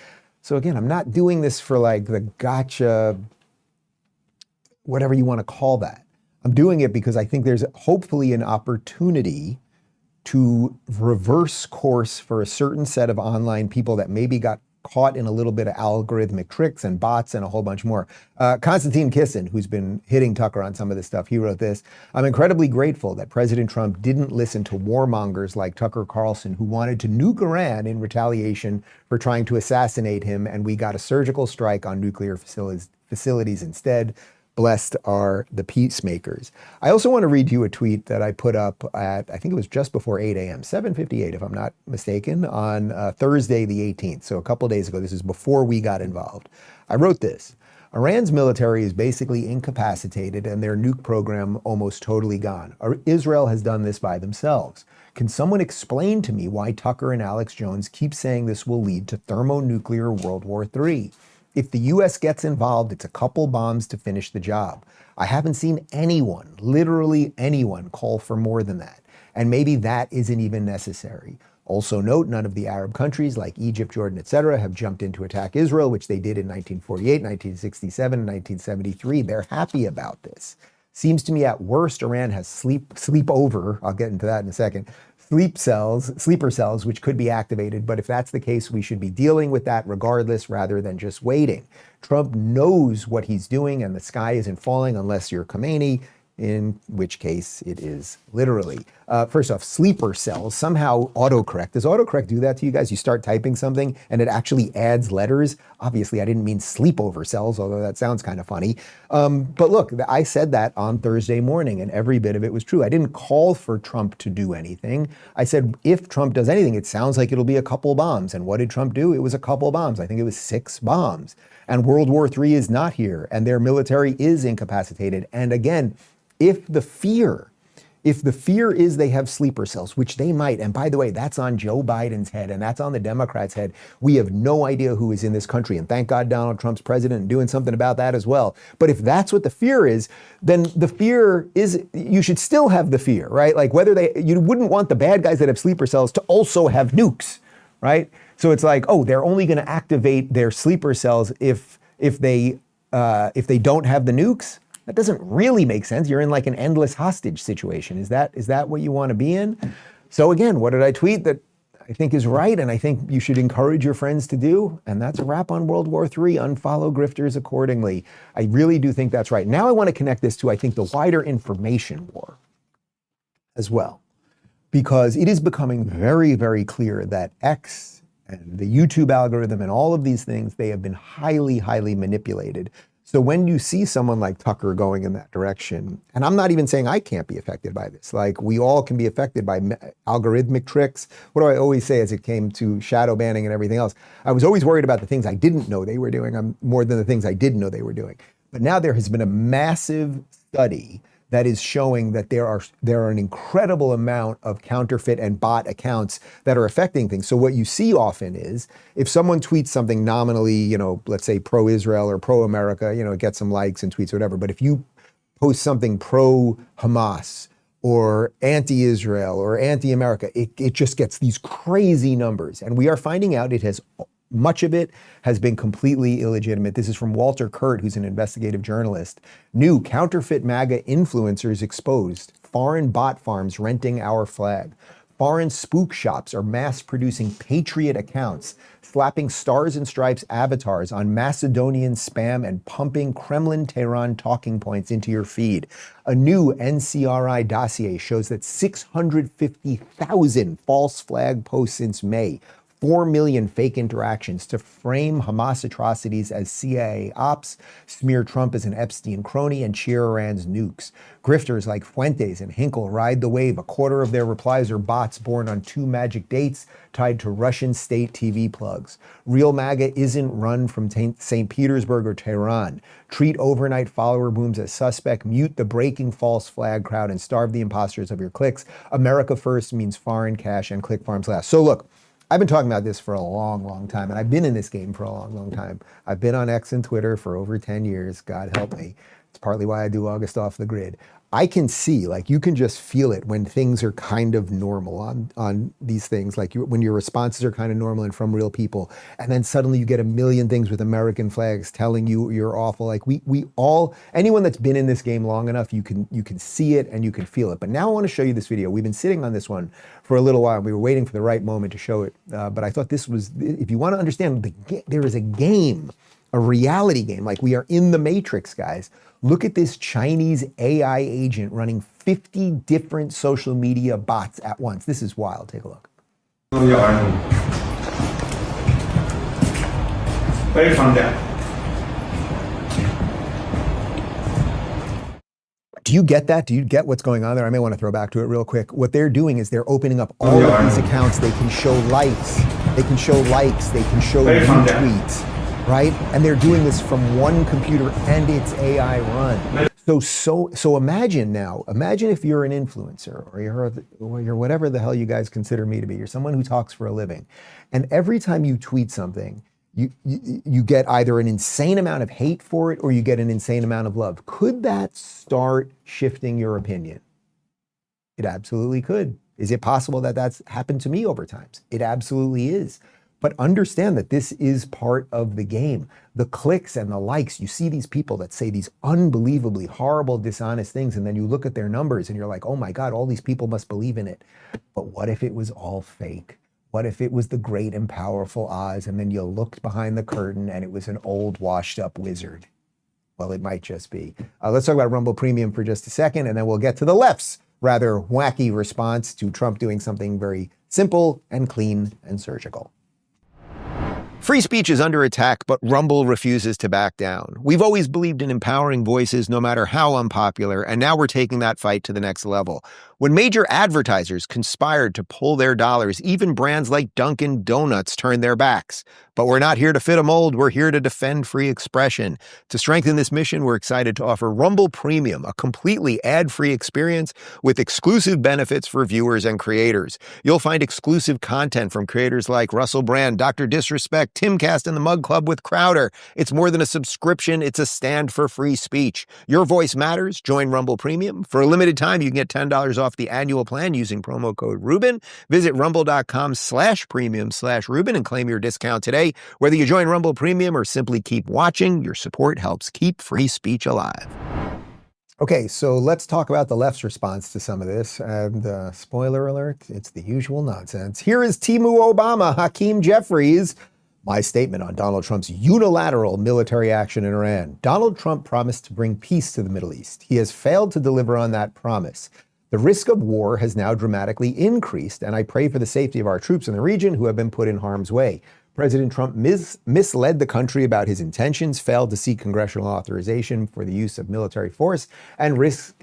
So again, I'm not doing this for like the gotcha, whatever you want to call that. I'm doing it because I think there's hopefully an opportunity to reverse course for a certain set of online people that maybe got caught in a little bit of algorithmic tricks and bots and a whole bunch more. Konstantin Kisin, who's been hitting Tucker on some of this stuff, he wrote this: I'm incredibly grateful that President Trump didn't listen to warmongers like Tucker Carlson, who wanted to nuke Iran in retaliation for trying to assassinate him, and we got a surgical strike on nuclear facilities instead. Blessed are the peacemakers. I also want to read you a tweet that I put up at, I think it was just before 8 a.m., 7:58 if I'm not mistaken, on Thursday the 18th, so a couple days ago. This is before we got involved. I wrote this: Iran's military is basically incapacitated and their nuke program almost totally gone. Israel has done this by themselves. Can someone explain to me why Tucker and Alex Jones keep saying this will lead to thermonuclear World War III? If the US gets involved, it's a couple bombs to finish the job. I haven't seen anyone, literally anyone, call for more than that. And maybe that isn't even necessary. Also note, none of the Arab countries like Egypt, Jordan, etc. have jumped in to attack Israel, which they did in 1948, 1967, and 1973. They're happy about this. Seems to me at worst, Iran has sleep over, I'll get into that in a second, sleeper cells, which could be activated. But if that's the case, we should be dealing with that regardless rather than just waiting. Trump knows what he's doing, and the sky isn't falling unless you're Khomeini, in which case it is literally. First off, sleeper cells, somehow autocorrect. Does autocorrect do that to you guys? You start typing something and it actually adds letters. Obviously, I didn't mean sleepover cells, although that sounds kind of funny. But look, I said that on Thursday morning and every bit of it was true. I didn't call for Trump to do anything. I said, if Trump does anything, it sounds like it'll be a couple bombs. And what did Trump do? It was a couple bombs. I think it was 6 bombs. And World War III is not here, and their military is incapacitated. And again, if the fear is they have sleeper cells, which they might, and by the way, that's on Joe Biden's head and that's on the Democrats' head. We have no idea who is in this country, and thank God Donald Trump's president and doing something about that as well. But if that's what the fear is, then the fear is, you should still have the fear, right? Like you wouldn't want the bad guys that have sleeper cells to also have nukes, right? So it's like, oh, they're only going to activate their sleeper cells if they don't have the nukes. That doesn't really make sense. You're in like an endless hostage situation. Is that what you want to be in? So again, what did I tweet that I think is right and I think you should encourage your friends to do? And that's a wrap on World War III. Unfollow grifters accordingly. I really do think that's right. Now I want to connect this to, I think, the wider information war as well, because it is becoming very, very clear that X and the YouTube algorithm and all of these things, they have been highly, highly manipulated. So when you see someone like Tucker going in that direction, and I'm not even saying I can't be affected by this, like we all can be affected by algorithmic tricks. What do I always say as it came to shadow banning and everything else? I was always worried about the things I didn't know they were doing more than the things I did know they were doing. But now there has been a massive study that is showing that there are an incredible amount of counterfeit and bot accounts that are affecting things. So what you see often is if someone tweets something nominally, let's say pro-Israel or pro-America, it gets some likes and tweets or whatever. But if you post something pro-Hamas or anti-Israel or anti-America, it just gets these crazy numbers. And we are finding out much of it has been completely illegitimate. This is from Walter Kurt, who's an investigative journalist. New counterfeit MAGA influencers exposed. Foreign bot farms renting our flag. Foreign spook shops are mass producing patriot accounts, slapping stars and stripes avatars on Macedonian spam and pumping Kremlin Tehran talking points into your feed. A new NCRI dossier shows that 650,000 false flag posts since May. 4 million fake interactions to frame Hamas atrocities as CIA ops, smear Trump as an Epstein crony, and cheer Iran's nukes. Grifters like Fuentes and Hinkle ride the wave. A quarter of their replies are bots born on 2 magic dates tied to Russian state TV plugs. Real MAGA isn't run from St. Petersburg or Tehran. Treat overnight follower booms as suspect, mute the breaking false flag crowd, and starve the imposters of your clicks. America first means foreign cash and click farms last. So look, I've been talking about this for a long, long time, and I've been in this game for a long, long time. I've been on X and Twitter for over 10 years, God help me. It's partly why I do August Off the Grid. I can see, like, you can just feel it when things are kind of normal on these things, like when your responses are kind of normal and from real people, and then suddenly you get a million things with American flags telling you you're awful. Like we all, anyone that's been in this game long enough, you can see it and you can feel it. But now I want to show you this video. We've been sitting on this one for a little while. We were waiting for the right moment to show it, but I thought this was, if you want to understand, there is a game, a reality game, like we are in the Matrix, guys. Look at this Chinese AI agent running 50 different social media bots at once. This is wild. Take a look. Do you get that? Do you get what's going on there? I may want to throw back to it real quick. What they're doing is they're opening up all of these accounts. They can show likes. They can show likes. They can show retweets. Right? And they're doing this from one computer and it's AI run. So imagine if you're an influencer or you're whatever the hell you guys consider me to be. You're someone who talks for a living. And every time you tweet something, you get either an insane amount of hate for it or you get an insane amount of love. Could that start shifting your opinion? It absolutely could. Is it possible that that's happened to me over times? It absolutely is. But understand that this is part of the game. The clicks and the likes, you see these people that say these unbelievably horrible, dishonest things, and then you look at their numbers and you're like, oh my God, all these people must believe in it. But what if it was all fake? What if it was the great and powerful Oz, and then you looked behind the curtain and it was an old, washed-up wizard? Well, it might just be. Let's talk about Rumble Premium for just a second, and then we'll get to the left's rather wacky response to Trump doing something very simple and clean and surgical. Free speech is under attack, but Rumble refuses to back down. We've always believed in empowering voices, no matter how unpopular, and now we're taking that fight to the next level. When major advertisers conspired to pull their dollars, even brands like Dunkin' Donuts turned their backs. But we're not here to fit a mold, we're here to defend free expression. To strengthen this mission, we're excited to offer Rumble Premium, a completely ad-free experience with exclusive benefits for viewers and creators. You'll find exclusive content from creators like Russell Brand, Dr. Disrespect, Timcast, and the Mug Club with Crowder. It's more than a subscription, it's a stand for free speech. Your voice matters. Join Rumble Premium. For a limited time, you can get $10 off the annual plan using promo code Rubin. Visit rumble.com/premium/Rubin and claim your discount today. Whether you join Rumble Premium or simply keep watching, your support helps keep free speech alive. Okay, so let's talk about the left's response to some of this. And spoiler alert, it's the usual nonsense. Here is Timu Obama, Hakeem Jeffries. My statement on Donald Trump's unilateral military action in Iran. Donald Trump promised to bring peace to the Middle East. He has failed to deliver on that promise. The risk of war has now dramatically increased, and I pray for the safety of our troops in the region who have been put in harm's way. President Trump misled the country about his intentions, failed to seek congressional authorization for the use of military force, and risks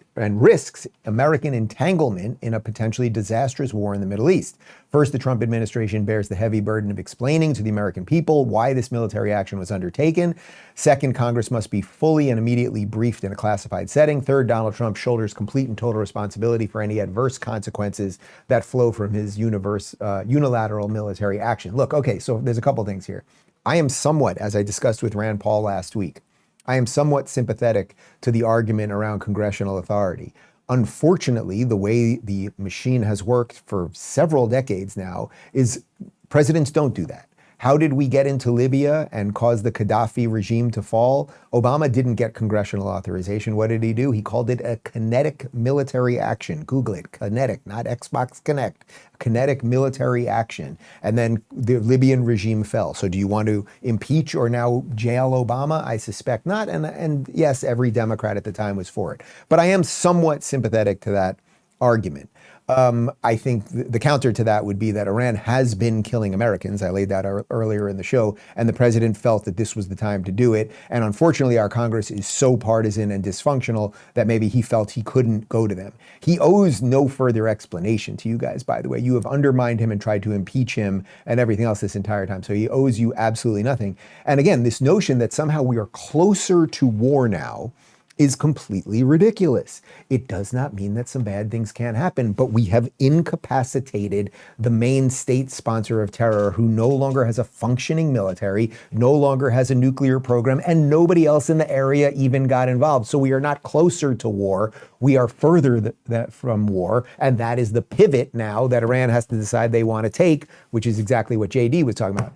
American entanglement in a potentially disastrous war in the Middle East. First, the Trump administration bears the heavy burden of explaining to the American people why this military action was undertaken. Second, Congress must be fully and immediately briefed in a classified setting. Third, Donald Trump shoulders complete and total responsibility for any adverse consequences that flow from his unilateral military action. Look, okay, so there's a couple things here. I am somewhat, as I discussed with Rand Paul last week, I am somewhat sympathetic to the argument around congressional authority. Unfortunately, the way the machine has worked for several decades now is presidents don't do that. How did we get into Libya and cause the Gaddafi regime to fall? Obama didn't get congressional authorization. What did he do? He called it a kinetic military action. Google it, kinetic, not Xbox Connect. Kinetic military action. And then the Libyan regime fell. So do you want to impeach or now jail Obama? I suspect not. And yes, every Democrat at the time was for it. But I am somewhat sympathetic to that argument. I think the counter to that would be that Iran has been killing Americans. I laid that out earlier in the show, and the president felt that this was the time to do it. And unfortunately, our Congress is so partisan and dysfunctional that maybe he felt he couldn't go to them. He owes no further explanation to you guys, by the way. You have undermined him and tried to impeach him and everything else this entire time. So he owes you absolutely nothing. And again, this notion that somehow we are closer to war now is completely ridiculous. It does not mean that some bad things can't happen, but we have incapacitated the main state sponsor of terror who no longer has a functioning military, no longer has a nuclear program, and nobody else in the area even got involved. So we are not closer to war. We are further from war. And that is the pivot now that Iran has to decide they want to take, which is exactly what JD was talking about.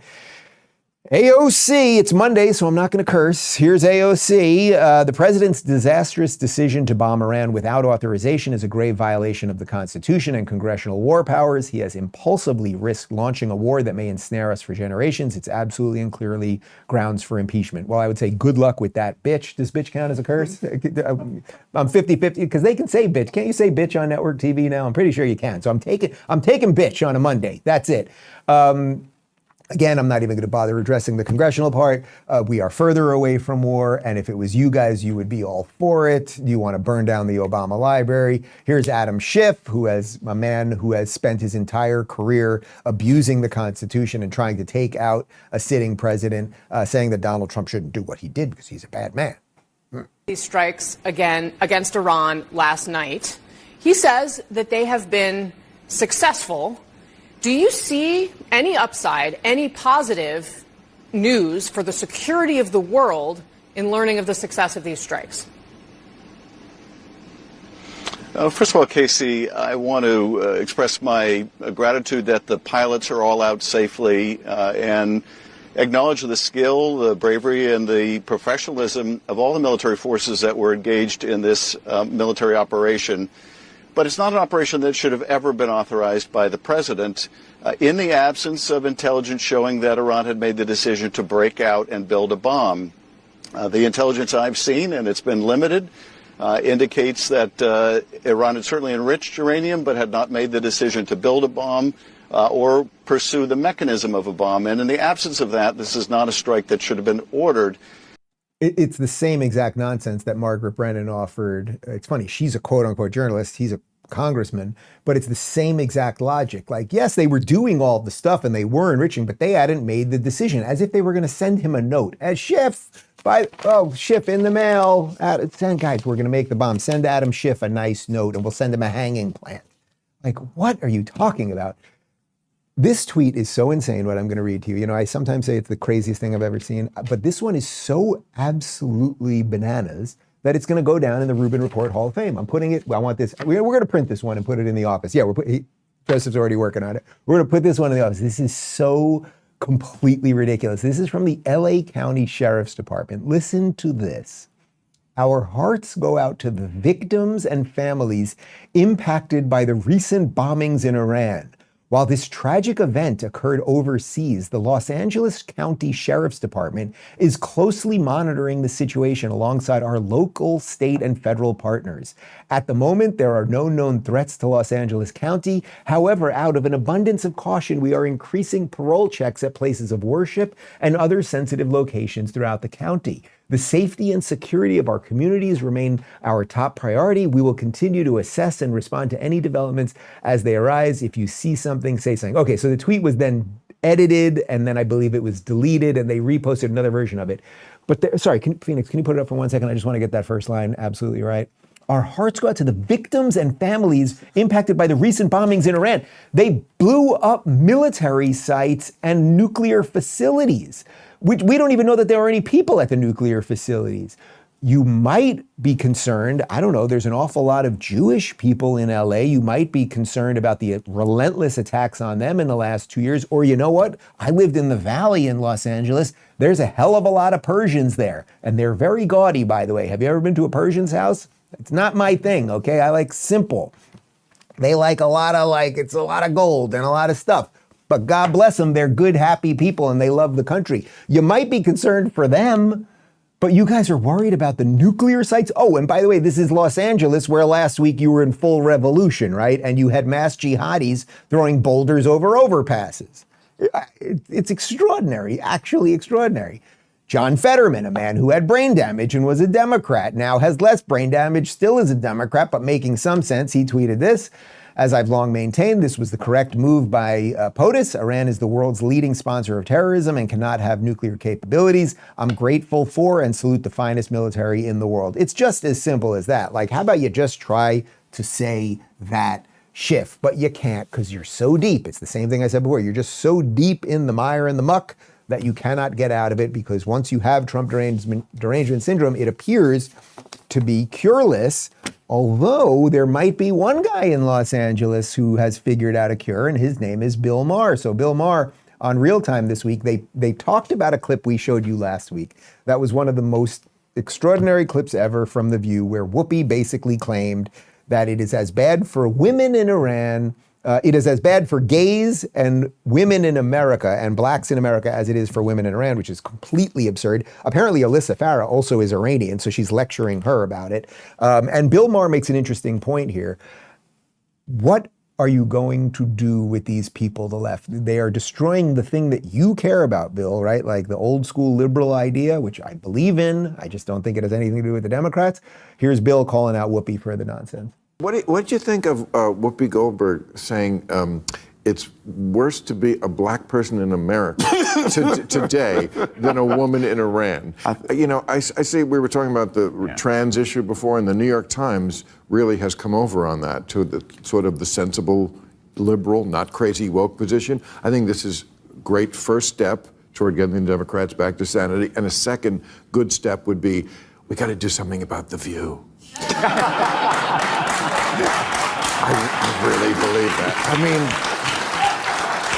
AOC, it's Monday, so I'm not going to curse. Here's AOC. The president's disastrous decision to bomb Iran without authorization is a grave violation of the Constitution and congressional war powers. He has impulsively risked launching a war that may ensnare us for generations. It's absolutely and clearly grounds for impeachment. Well, I would say good luck with that, bitch. Does bitch count as a curse? I'm 50-50 because they can say bitch. Can't you say bitch on network TV now? I'm pretty sure you can. So I'm taking bitch on a Monday. That's it. Again, I'm not even going to bother addressing the congressional part. We are further away from war, and if it was you guys, you would be all for it. You want to burn down the Obama library. Here's Adam Schiff, a man who has spent his entire career abusing the Constitution and trying to take out a sitting president, saying that Donald Trump shouldn't do what he did because he's a bad man.
These strikes again against Iran last night. He says that they have been successful. Do you see any upside, any positive news for the security of the world in learning of the success of these strikes?
First of all, Casey, I want to express my gratitude that the pilots are all out safely and acknowledge the skill, the bravery, and the professionalism of all the military forces that were engaged in this military operation. But it's not an operation that should have ever been authorized by the president in the absence of intelligence showing that Iran had made the decision to break out and build a bomb. The intelligence I've seen, and it's been limited, indicates that Iran had certainly enriched uranium but had not made the decision to build a bomb or pursue the mechanism of a bomb. And in the absence of that, this is not a strike that should have been ordered.
It's the same exact nonsense that Margaret Brennan offered. It's funny, she's a quote-unquote journalist, he's a congressman, but it's the same exact logic. Like, yes, they were doing all the stuff and they were enriching, but they hadn't made the decision, as if they were going to send him a note. As Schiff, Schiff in the mail, send guys, we're going to make the bomb. Send Adam Schiff a nice note and we'll send him a hanging plant. Like, what are you talking about? This tweet is so insane, what I'm going to read to you. You know, I sometimes say it's the craziest thing I've ever seen, but this one is so absolutely bananas that it's going to go down in the Rubin Report Hall of Fame. I'm putting it, I want this, we're going to print this one and put it in the office. Yeah, Joseph's already working on it. We're going to put this one in the office. This is so completely ridiculous. This is from the LA County Sheriff's Department. Listen to this. Our hearts go out to the victims and families impacted by the recent bombings in Iran. While this tragic event occurred overseas, the Los Angeles County Sheriff's Department is closely monitoring the situation alongside our local, state, and federal partners. At the moment, there are no known threats to Los Angeles County. However, out of an abundance of caution, we are increasing parole checks at places of worship and other sensitive locations throughout the county. The safety and security of our communities remain our top priority. We will continue to assess and respond to any developments as they arise. If you see something, say something. Okay, so the tweet was then edited, and then I believe it was deleted, and they reposted another version of it. But sorry, Phoenix, can you put it up for 1 second? I just want to get that first line absolutely right. Our hearts go out to the victims and families impacted by the recent bombings in Iran. They blew up military sites and nuclear facilities. We don't even know that there are any people at the nuclear facilities. You might be concerned, I don't know, there's an awful lot of Jewish people in LA. You might be concerned about the relentless attacks on them in the last 2 years. Or you know what? I lived in the Valley in Los Angeles. There's a hell of a lot of Persians there. And they're very gaudy, by the way. Have you ever been to a Persian's house? It's not my thing, okay? I like simple. They like it's a lot of gold and a lot of stuff. But God bless them, they're good, happy people, and they love the country. You might be concerned for them, but you guys are worried about the nuclear sites? Oh, and by the way, this is Los Angeles, where last week you were in full revolution, right? And you had mass jihadis throwing boulders over overpasses. It's extraordinary, actually extraordinary. John Fetterman, a man who had brain damage and was a Democrat, now has less brain damage, still is a Democrat, but making some sense. He tweeted this. As I've long maintained, this was the correct move by POTUS. Iran is the world's leading sponsor of terrorism and cannot have nuclear capabilities. I'm grateful for and salute the finest military in the world. It's just as simple as that. Like, how about you just try to say that, Schiff? But you can't because you're so deep. It's the same thing I said before. You're just so deep in the mire and the muck that you cannot get out of it, because once you have Trump derangement syndrome, it appears to be cureless, although there might be one guy in Los Angeles who has figured out a cure, and his name is Bill Maher. So Bill Maher, on Real Time this week, they talked about a clip we showed you last week. That was one of the most extraordinary clips ever from The View, where Whoopi basically claimed that it is as bad for women in Iran, it is as bad for gays and women in America and blacks in America as it is for women in Iran, which is completely absurd. Apparently, Alyssa Farah also is Iranian, so she's lecturing her about it. And Bill Maher makes an interesting point here. What are you going to do with these people, the left? They are destroying the thing that you care about, Bill, right? Like the old school liberal idea, which I believe in. I just don't think it has anything to do with the Democrats. Here's Bill calling out Whoopi for the nonsense.
What did you think of Whoopi Goldberg saying it's worse to be a black person in America today than a woman in Iran? I see we were talking about the trans issue before, and the New York Times really has come over on that to the sort of the sensible, liberal, not crazy woke position. I think this is a great first step toward getting the Democrats back to sanity. And a second good step would be, we got to do something about The View. I really believe that. I mean,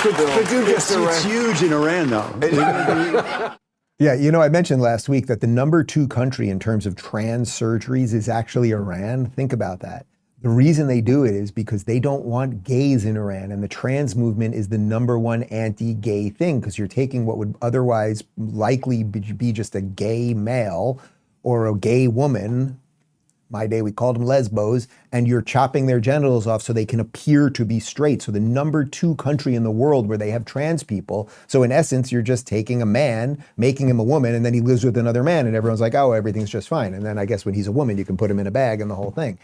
could you just
It's huge in Iran, though.
Yeah, you know, I mentioned last week that the number 2 country in terms of trans surgeries is actually Iran. Think about that. The reason they do it is because they don't want gays in Iran, and the trans movement is the number 1 anti-gay thing, because you're taking what would otherwise likely be just a gay male or a gay woman. My day we called them lesbos, and you're chopping their genitals off so they can appear to be straight. So the number 2 country in the world where they have trans people. So in essence, you're just taking a man, making him a woman, and then he lives with another man, and everyone's like, oh, everything's just fine. And then I guess when he's a woman, you can put him in a bag and the whole thing.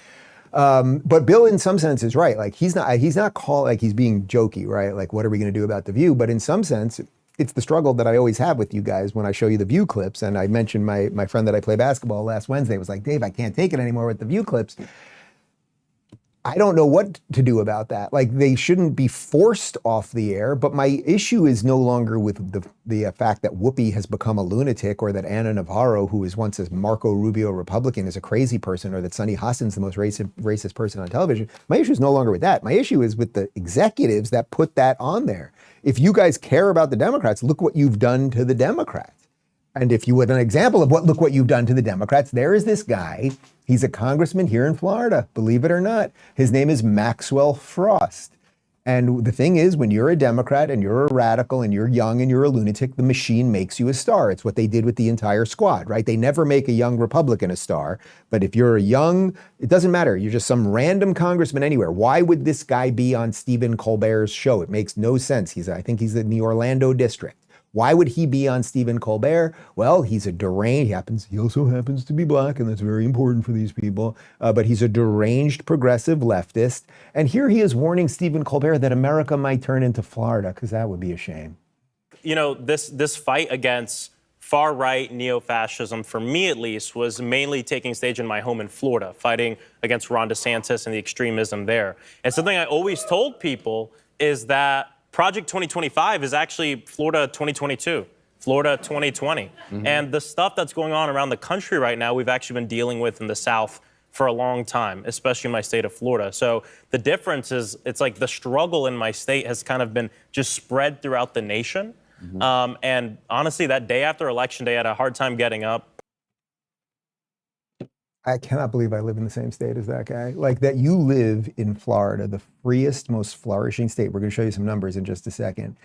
But Bill, in some sense, is right. Like he's not called, like he's being jokey, right? Like, what are we going to do about The View? But in some sense, it's the struggle that I always have with you guys when I show you The View clips. And I mentioned my friend that I play basketball last Wednesday was like, Dave, I can't take it anymore with The View clips. I don't know what to do about that. Like, they shouldn't be forced off the air, but my issue is no longer with the fact that Whoopi has become a lunatic, or that Ana Navarro, who was once a Marco Rubio Republican, is a crazy person, or that Sunny Hassan's the most racist person on television. My issue is no longer with that. My issue is with the executives that put that on there. If you guys care about the Democrats, look what you've done to the Democrats. And if you want an example of look what you've done to the Democrats, there is this guy. He's a congressman here in Florida, believe it or not. His name is Maxwell Frost. And the thing is, when you're a Democrat and you're a radical and you're young and you're a lunatic, the machine makes you a star. It's what they did with the entire squad, right? They never make a young Republican a star. But if you're a young, it doesn't matter. You're just some random congressman anywhere. Why would this guy be on Stephen Colbert's show? It makes no sense. I think he's in the Orlando district. Why would he be on Stephen Colbert? Well, he's a deranged, he also happens to be black, and that's very important for these people, but he's a deranged progressive leftist. And here he is warning Stephen Colbert that America might turn into Florida, because that would be a shame.
You know, this fight against far-right neo-fascism, for me at least, was mainly taking stage in my home in Florida, fighting against Ron DeSantis and the extremism there. And something I always told people is that Project 2025 is actually Florida 2022, Florida 2020. Mm-hmm. And the stuff that's going on around the country right now, we've actually been dealing with in the South for a long time, especially in my state of Florida. So the difference is, it's like the struggle in my state has kind of been just spread throughout the nation. Mm-hmm. And honestly, that day after Election Day, I had a hard time getting up.
I cannot believe I live in the same state as that guy. Like, that you live in Florida, the freest, most flourishing state. We're going to show you some numbers in just a second.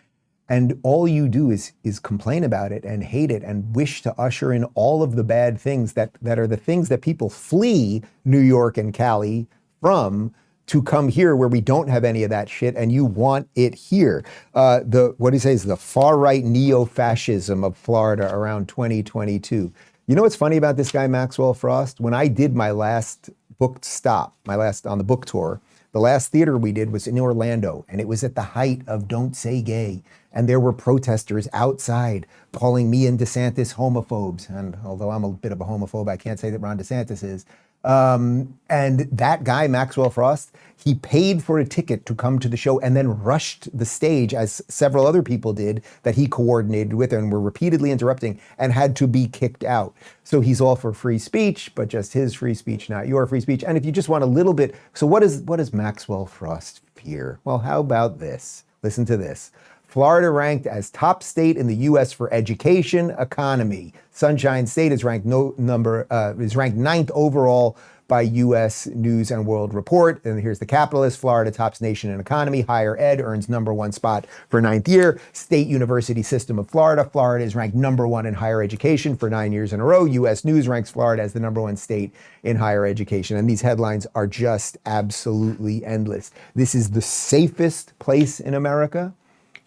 And all you do is complain about it and hate it and wish to usher in all of the bad things that are the things that people flee New York and Cali from, to come here where we don't have any of that shit, and you want it here. What he says, the far-right neo-fascism of Florida around 2022. You know what's funny about this guy, Maxwell Frost? When I did my last booked stop, on the book tour, the last theater we did was in Orlando, and it was at the height of Don't Say Gay. And there were protesters outside calling me and DeSantis homophobes. And although I'm a bit of a homophobe, I can't say that Ron DeSantis is. And that guy, Maxwell Frost, he paid for a ticket to come to the show and then rushed the stage, as several other people did that he coordinated with and were repeatedly interrupting, and had to be kicked out. So he's all for free speech, but just his free speech, not your free speech. And if you just want a little bit, so what does Maxwell Frost fear? Well, how about this? Listen to this. Florida ranked as top state in the U.S. for education economy. Sunshine State is ranked ninth overall by U.S. News and World Report. And here's the capitalist. Florida tops nation in economy. Higher ed earns #1 spot for 9th year. State University System of Florida. Florida is ranked #1 in higher education for 9 years in a row. U.S. News ranks Florida as the #1 state in higher education. And these headlines are just absolutely endless. This is the safest place in America.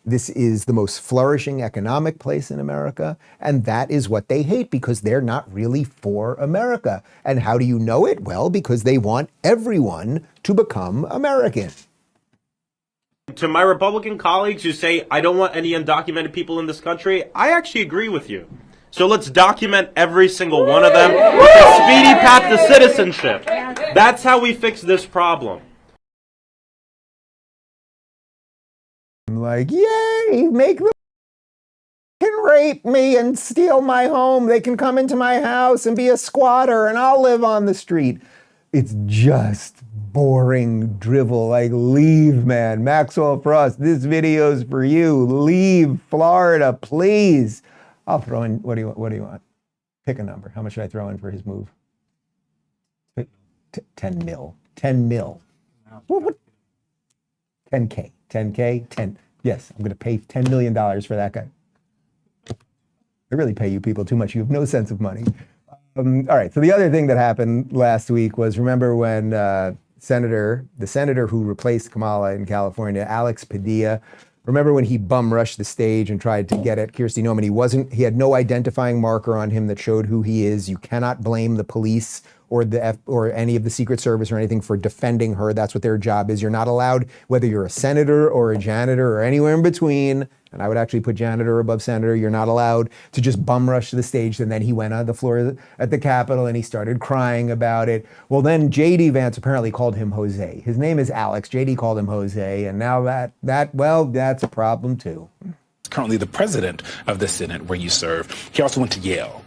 This is the most flourishing economic place in America, and that is what they hate, because they're not really for America. And how do you know it? Well, because they want everyone to become American.
To my Republican colleagues who say, I don't want any undocumented people in this country, I actually agree with you. So let's document every single one of them with a speedy path to citizenship. That's how we fix this problem.
I'm like, yay, make them can rape me and steal my home. They can come into my house and be a squatter, and I'll live on the street. It's just boring drivel. Like, leave, man. Maxwell Frost, this video's for you. Leave Florida, please. I'll throw in, what do you want? Pick a number. How much should I throw in for his move? 10 mil. 10 mil. What? 10K. 10K? 10. Yes, I'm going to pay $10 million for that guy. I really pay you people too much. You have no sense of money. All right, so the other thing that happened last week was, remember when the senator who replaced Kamala in California, Alex Padilla, remember when he bum rushed the stage and tried to get at Kirstie Noman? He had no identifying marker on him that showed who he is. You cannot blame the police or any of the Secret Service or anything for defending her. That's what their job is. You're not allowed, whether you're a senator or a janitor or anywhere in between, and I would actually put janitor above senator, you're not allowed to just bum rush to the stage. And then he went on the floor at the Capitol and he started crying about it. Well, then J.D. Vance apparently called him Jose. His name is Alex. J.D. called him Jose. And now that's a problem too.
Currently the president of the Senate where you serve. He also went to Yale.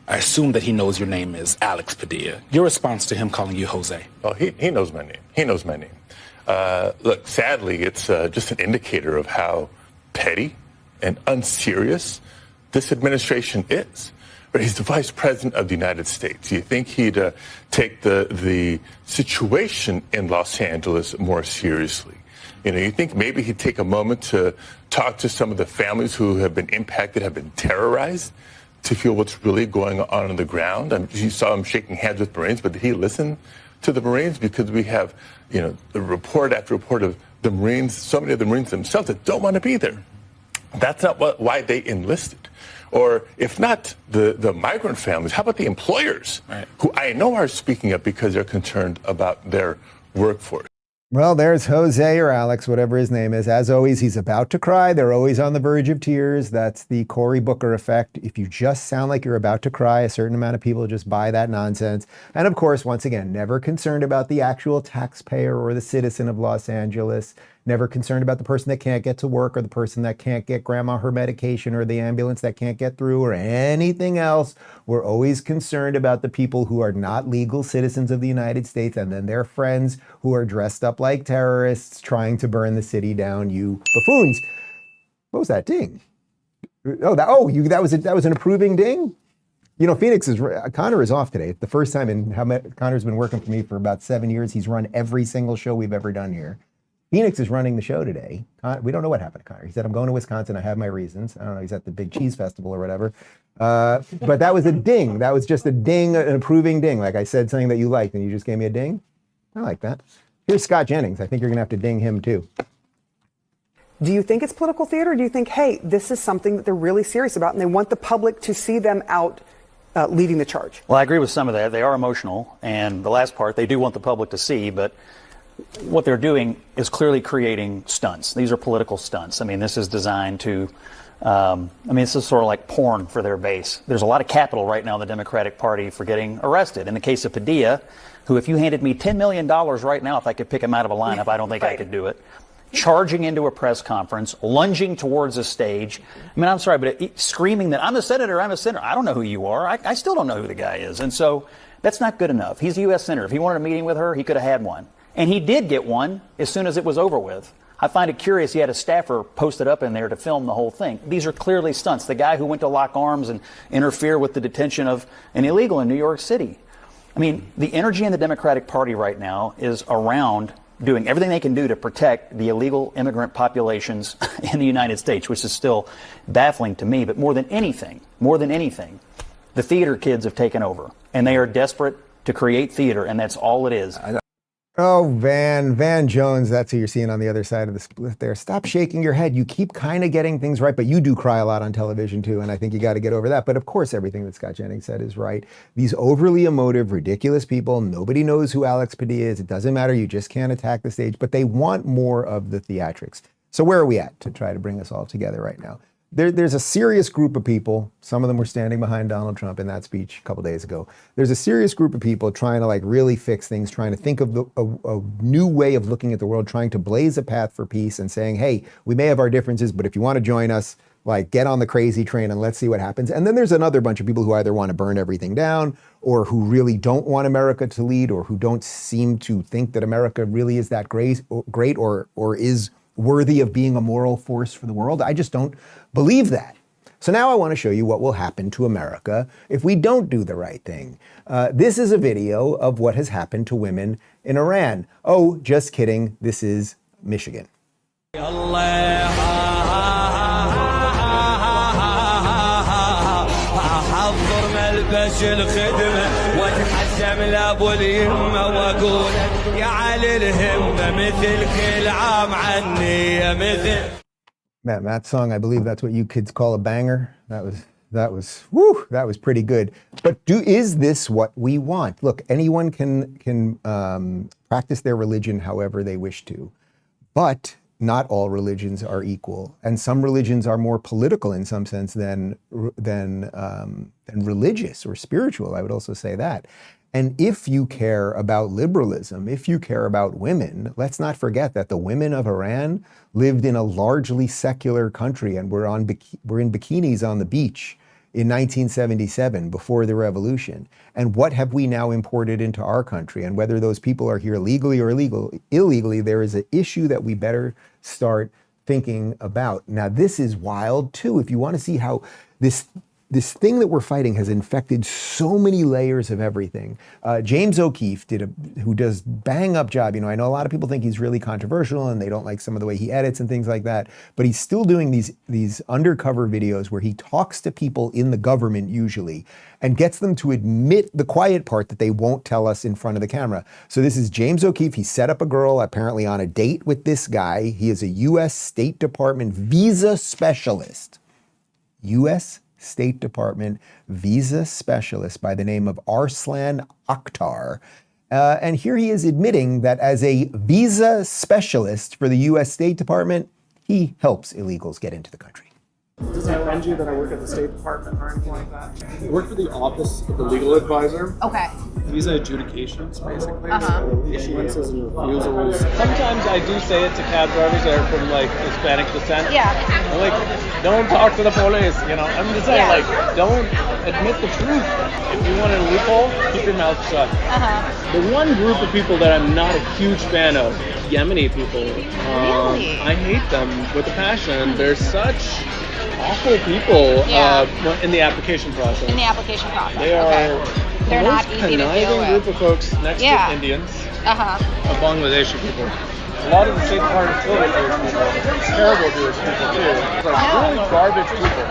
I assume that he knows your name is Alex Padilla. Your response to him calling you Jose?
Oh, he knows my name. He knows my name. Look, sadly, it's just an indicator of how petty and unserious this administration is. But he's the vice president of the United States. You think he'd take the situation in Los Angeles more seriously? You know, you think maybe he'd take a moment to talk to some of the families who have been impacted, have been terrorized, to feel what's really going on the ground. I mean, you saw him shaking hands with Marines, but did he listen to the Marines? Because we have, you know, the report after report of the Marines, so many of the Marines themselves that don't want to be there. That's not why they enlisted. Or if not the migrant families, how about the employers, right, who I know are speaking up because they're concerned about their workforce?
Well, there's Jose or Alex, whatever his name is. As always, he's about to cry. They're always on the verge of tears. That's the Cory Booker effect. If you just sound like you're about to cry, a certain amount of people just buy that nonsense. And of course, once again, never concerned about the actual taxpayer or the citizen of Los Angeles. Never concerned about the person that can't get to work or the person that can't get grandma her medication or the ambulance that can't get through or anything else. We're always concerned about the people who are not legal citizens of the United States and then their friends who are dressed up like terrorists trying to burn the city down, you buffoons. What was that ding? That was an approving ding? You know, Connor is off today. It's the first time Connor's been working for me for about 7 years. He's run every single show we've ever done here. Phoenix is running the show today. We don't know what happened to Connor. He said, I'm going to Wisconsin. I have my reasons. I don't know. He's at the big cheese festival or whatever. But that was a ding. That was just a ding, an approving ding. Like I said something that you liked and you just gave me a ding. I like that. Here's Scott Jennings. I think you're going to have to ding him too.
Do you think it's political theater? Or do you think, hey, this is something that they're really serious about and they want the public to see them out leading the charge?
Well, I agree with some of that. They are emotional. And the last part, they do want the public to see, but what they're doing is clearly creating stunts. These are political stunts. I mean, this is designed to, this is sort of like porn for their base. There's a lot of capital right now in the Democratic Party for getting arrested. In the case of Padilla, who, if you handed me $10 million right now, if I could pick him out of a lineup, I don't think I could do it. Charging into a press conference, lunging towards a stage. I mean, I'm sorry, but screaming that I'm a senator, I'm a senator. I don't know who you are. I still don't know who the guy is. And so that's not good enough. He's a U.S. senator. If he wanted a meeting with her, he could have had one. And he did get one as soon as it was over with. I find it curious he had a staffer posted up in there to film the whole thing. These are clearly stunts. The guy who went to lock arms and interfere with the detention of an illegal in New York City. I mean, the energy in the Democratic Party right now is around doing everything they can do to protect the illegal immigrant populations in the United States, which is still baffling to me. But more than anything, the theater kids have taken over. And they are desperate to create theater, and that's all it is.
Oh, Van Jones, that's who you're seeing on the other side of the split there. Stop shaking your head. You keep kind of getting things right, but you do cry a lot on television too, and I think you got to get over that. But of course, everything that Scott Jennings said is right. These overly emotive, ridiculous people, nobody knows who Alex Padilla is. It doesn't matter. You just can't attack the stage, but they want more of the theatrics. So where are we at to try to bring us all together right now? There's a serious group of people. Some of them were standing behind Donald Trump in that speech a couple days ago. There's a serious group of people trying to really fix things, trying to think of a new way of looking at the world, trying to blaze a path for peace and saying, hey, we may have our differences, but if you want to join us, like get on the crazy train and let's see what happens. And then there's another bunch of people who either want to burn everything down or who really don't want America to lead or who don't seem to think that America really is that great or is worthy of being a moral force for the world. I just don't believe that. So now I want to show you what will happen to America if we don't do the right thing. This is a video of what has happened to women in Iran. Oh, just kidding. This is Michigan. Man, that song, I believe that's what you kids call a banger. That was pretty good. But is this what we want? Look, anyone can practice their religion however they wish to, but not all religions are equal, and some religions are more political in some sense than religious or spiritual. I would also say that. And if you care about liberalism, if you care about women, let's not forget that the women of Iran lived in a largely secular country and were in bikinis on the beach in 1977 before the revolution. And what have we now imported into our country? And whether those people are here legally or illegally, there is an issue that we better start thinking about. Now, this is wild too. If you want to see how this thing that we're fighting has infected so many layers of everything. James O'Keefe who does bang up job. You know, I know a lot of people think he's really controversial and they don't like some of the way he edits and things like that, but he's still doing these undercover videos where he talks to people in the government usually and gets them to admit the quiet part that they won't tell us in front of the camera. So this is James O'Keefe. He set up a girl apparently on a date with this guy. He is a U.S. State Department visa specialist. U.S. State Department visa specialist by the name of Arslan Akhtar. And here he is admitting that as a visa specialist for the U.S. State Department, he helps illegals get into the country.
Does it offend you that I work at the State Department or anything like that? I work for the Office of the Legal Advisor.
Okay.
Visa adjudications, basically.
Uh-huh.
So issuances and refusals. Sometimes I do say it to cab drivers that are from, like, Hispanic descent.
Yeah.
I'm like, don't talk to the police, you know? I'm just saying, like, don't admit the truth. If you want a loophole, keep your mouth shut.
Uh-huh.
The one group of people that I'm not a huge fan of, Yemeni people.
Really?
I hate them with a passion. They're such awful people in the application process.
In the application process.
They are
They're
the
not
most
easy to deal
conniving
with.
group of folks next to Indians, Bangladeshi people. A lot of the State Department Jewish people, terrible Jewish people too. Like really garbage people.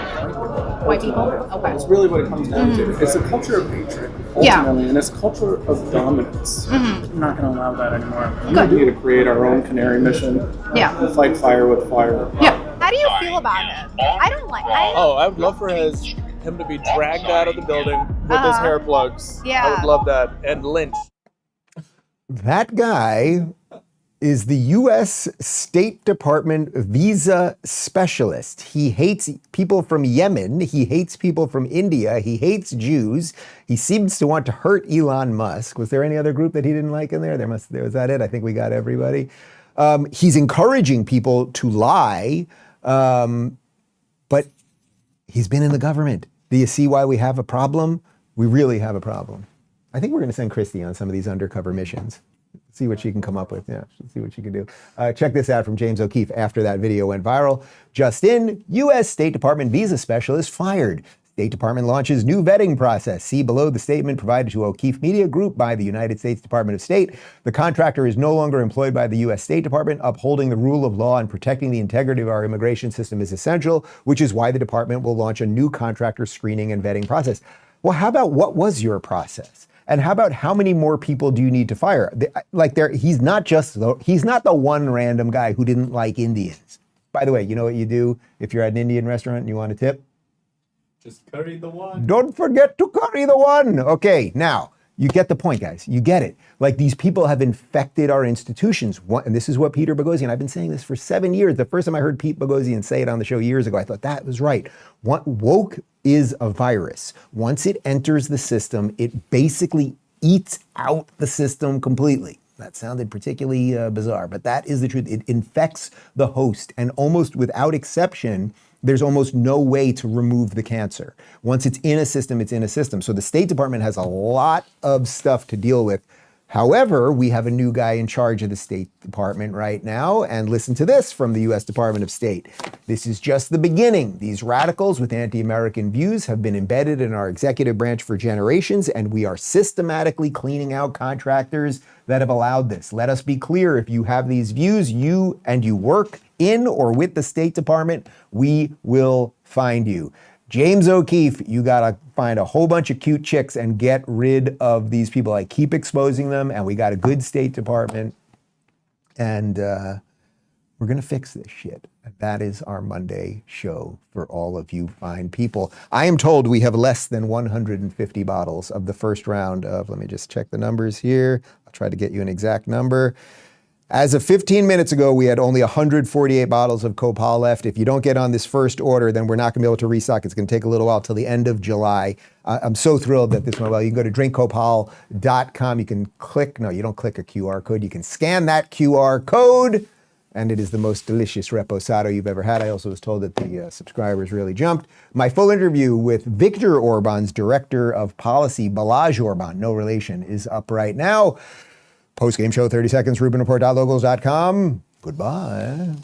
White people? Okay.
That's really what it comes down to. It's a culture of hatred, ultimately, and it's a culture of dominance. I'm not going to allow that anymore. I'm going to create our own canary mission.
Yeah.
We'll fight fire with fire.
Yeah. How do you feel about it? I don't like.
I would love for him to be dragged out of the building with his hair plugs.
Yeah.
I would love that. And lynched.
That guy is the U.S. State Department visa specialist. He hates people from Yemen. He hates people from India. He hates Jews. He seems to want to hurt Elon Musk. Was there any other group that he didn't like in there? Was that it? I think we got everybody. He's encouraging people to lie, but he's been in the government. Do you see why we have a problem? We really have a problem. I think we're going to send Christy on some of these undercover missions. See what she can come up with. Yeah, see what she can do. Check this out from James O'Keefe after that video went viral. Just in, U.S. State Department visa specialist fired. State Department launches new vetting process. See below the statement provided to O'Keefe Media Group by the United States Department of State. The contractor is no longer employed by the U.S. State Department. Upholding the rule of law and protecting the integrity of our immigration system is essential, which is why the department will launch a new contractor screening and vetting process. Well, how about what was your process? And how about how many more people do you need to fire? He's not the one random guy who didn't like Indians. By the way, you know what you do if you're at an Indian restaurant and you want a tip?
Just curry the one.
Don't forget to curry the one. Okay, now, you get the point, guys. You get it. Like, these people have infected our institutions. And this is what Peter Boghossian, I've been saying this for 7 years. The first time I heard Pete Boghossian say it on the show years ago, I thought that was right. Woke is a virus. Once it enters the system, it basically eats out the system completely. That sounded particularly bizarre, but that is the truth. It infects the host, and almost without exception, there's almost no way to remove the cancer. Once it's in a system, it's in a system. So the State Department has a lot of stuff to deal with. However, we have a new guy in charge of the State Department right now, and listen to this from the U.S. Department of State. This is just the beginning. These radicals with anti-American views have been embedded in our executive branch for generations, and we are systematically cleaning out contractors that have allowed this. Let us be clear, if you have these views, you work in or with the State Department, we will find you. James O'Keefe, you gotta find a whole bunch of cute chicks and get rid of these people. I keep exposing them, and we got a good State Department, and we're gonna fix this shit. That is our Monday show for all of you fine people. I am told we have less than 150 bottles of the first round of, let me just check the numbers here. I'll try to get you an exact number. As of 15 minutes ago, we had only 148 bottles of Copal left. If you don't get on this first order, then we're not going to be able to restock. It's going to take a little while till the end of July. I'm so thrilled that this went well. You can go to drinkcopal.com. You can click, no, you don't click a QR code. You can scan that QR code, and it is the most delicious reposado you've ever had. I also was told that the subscribers really jumped. My full interview with Viktor Orban's director of policy, Balázs Orbán, no relation, is up right now. Post-game show, 30 seconds, RubinReport.locals.com. Goodbye.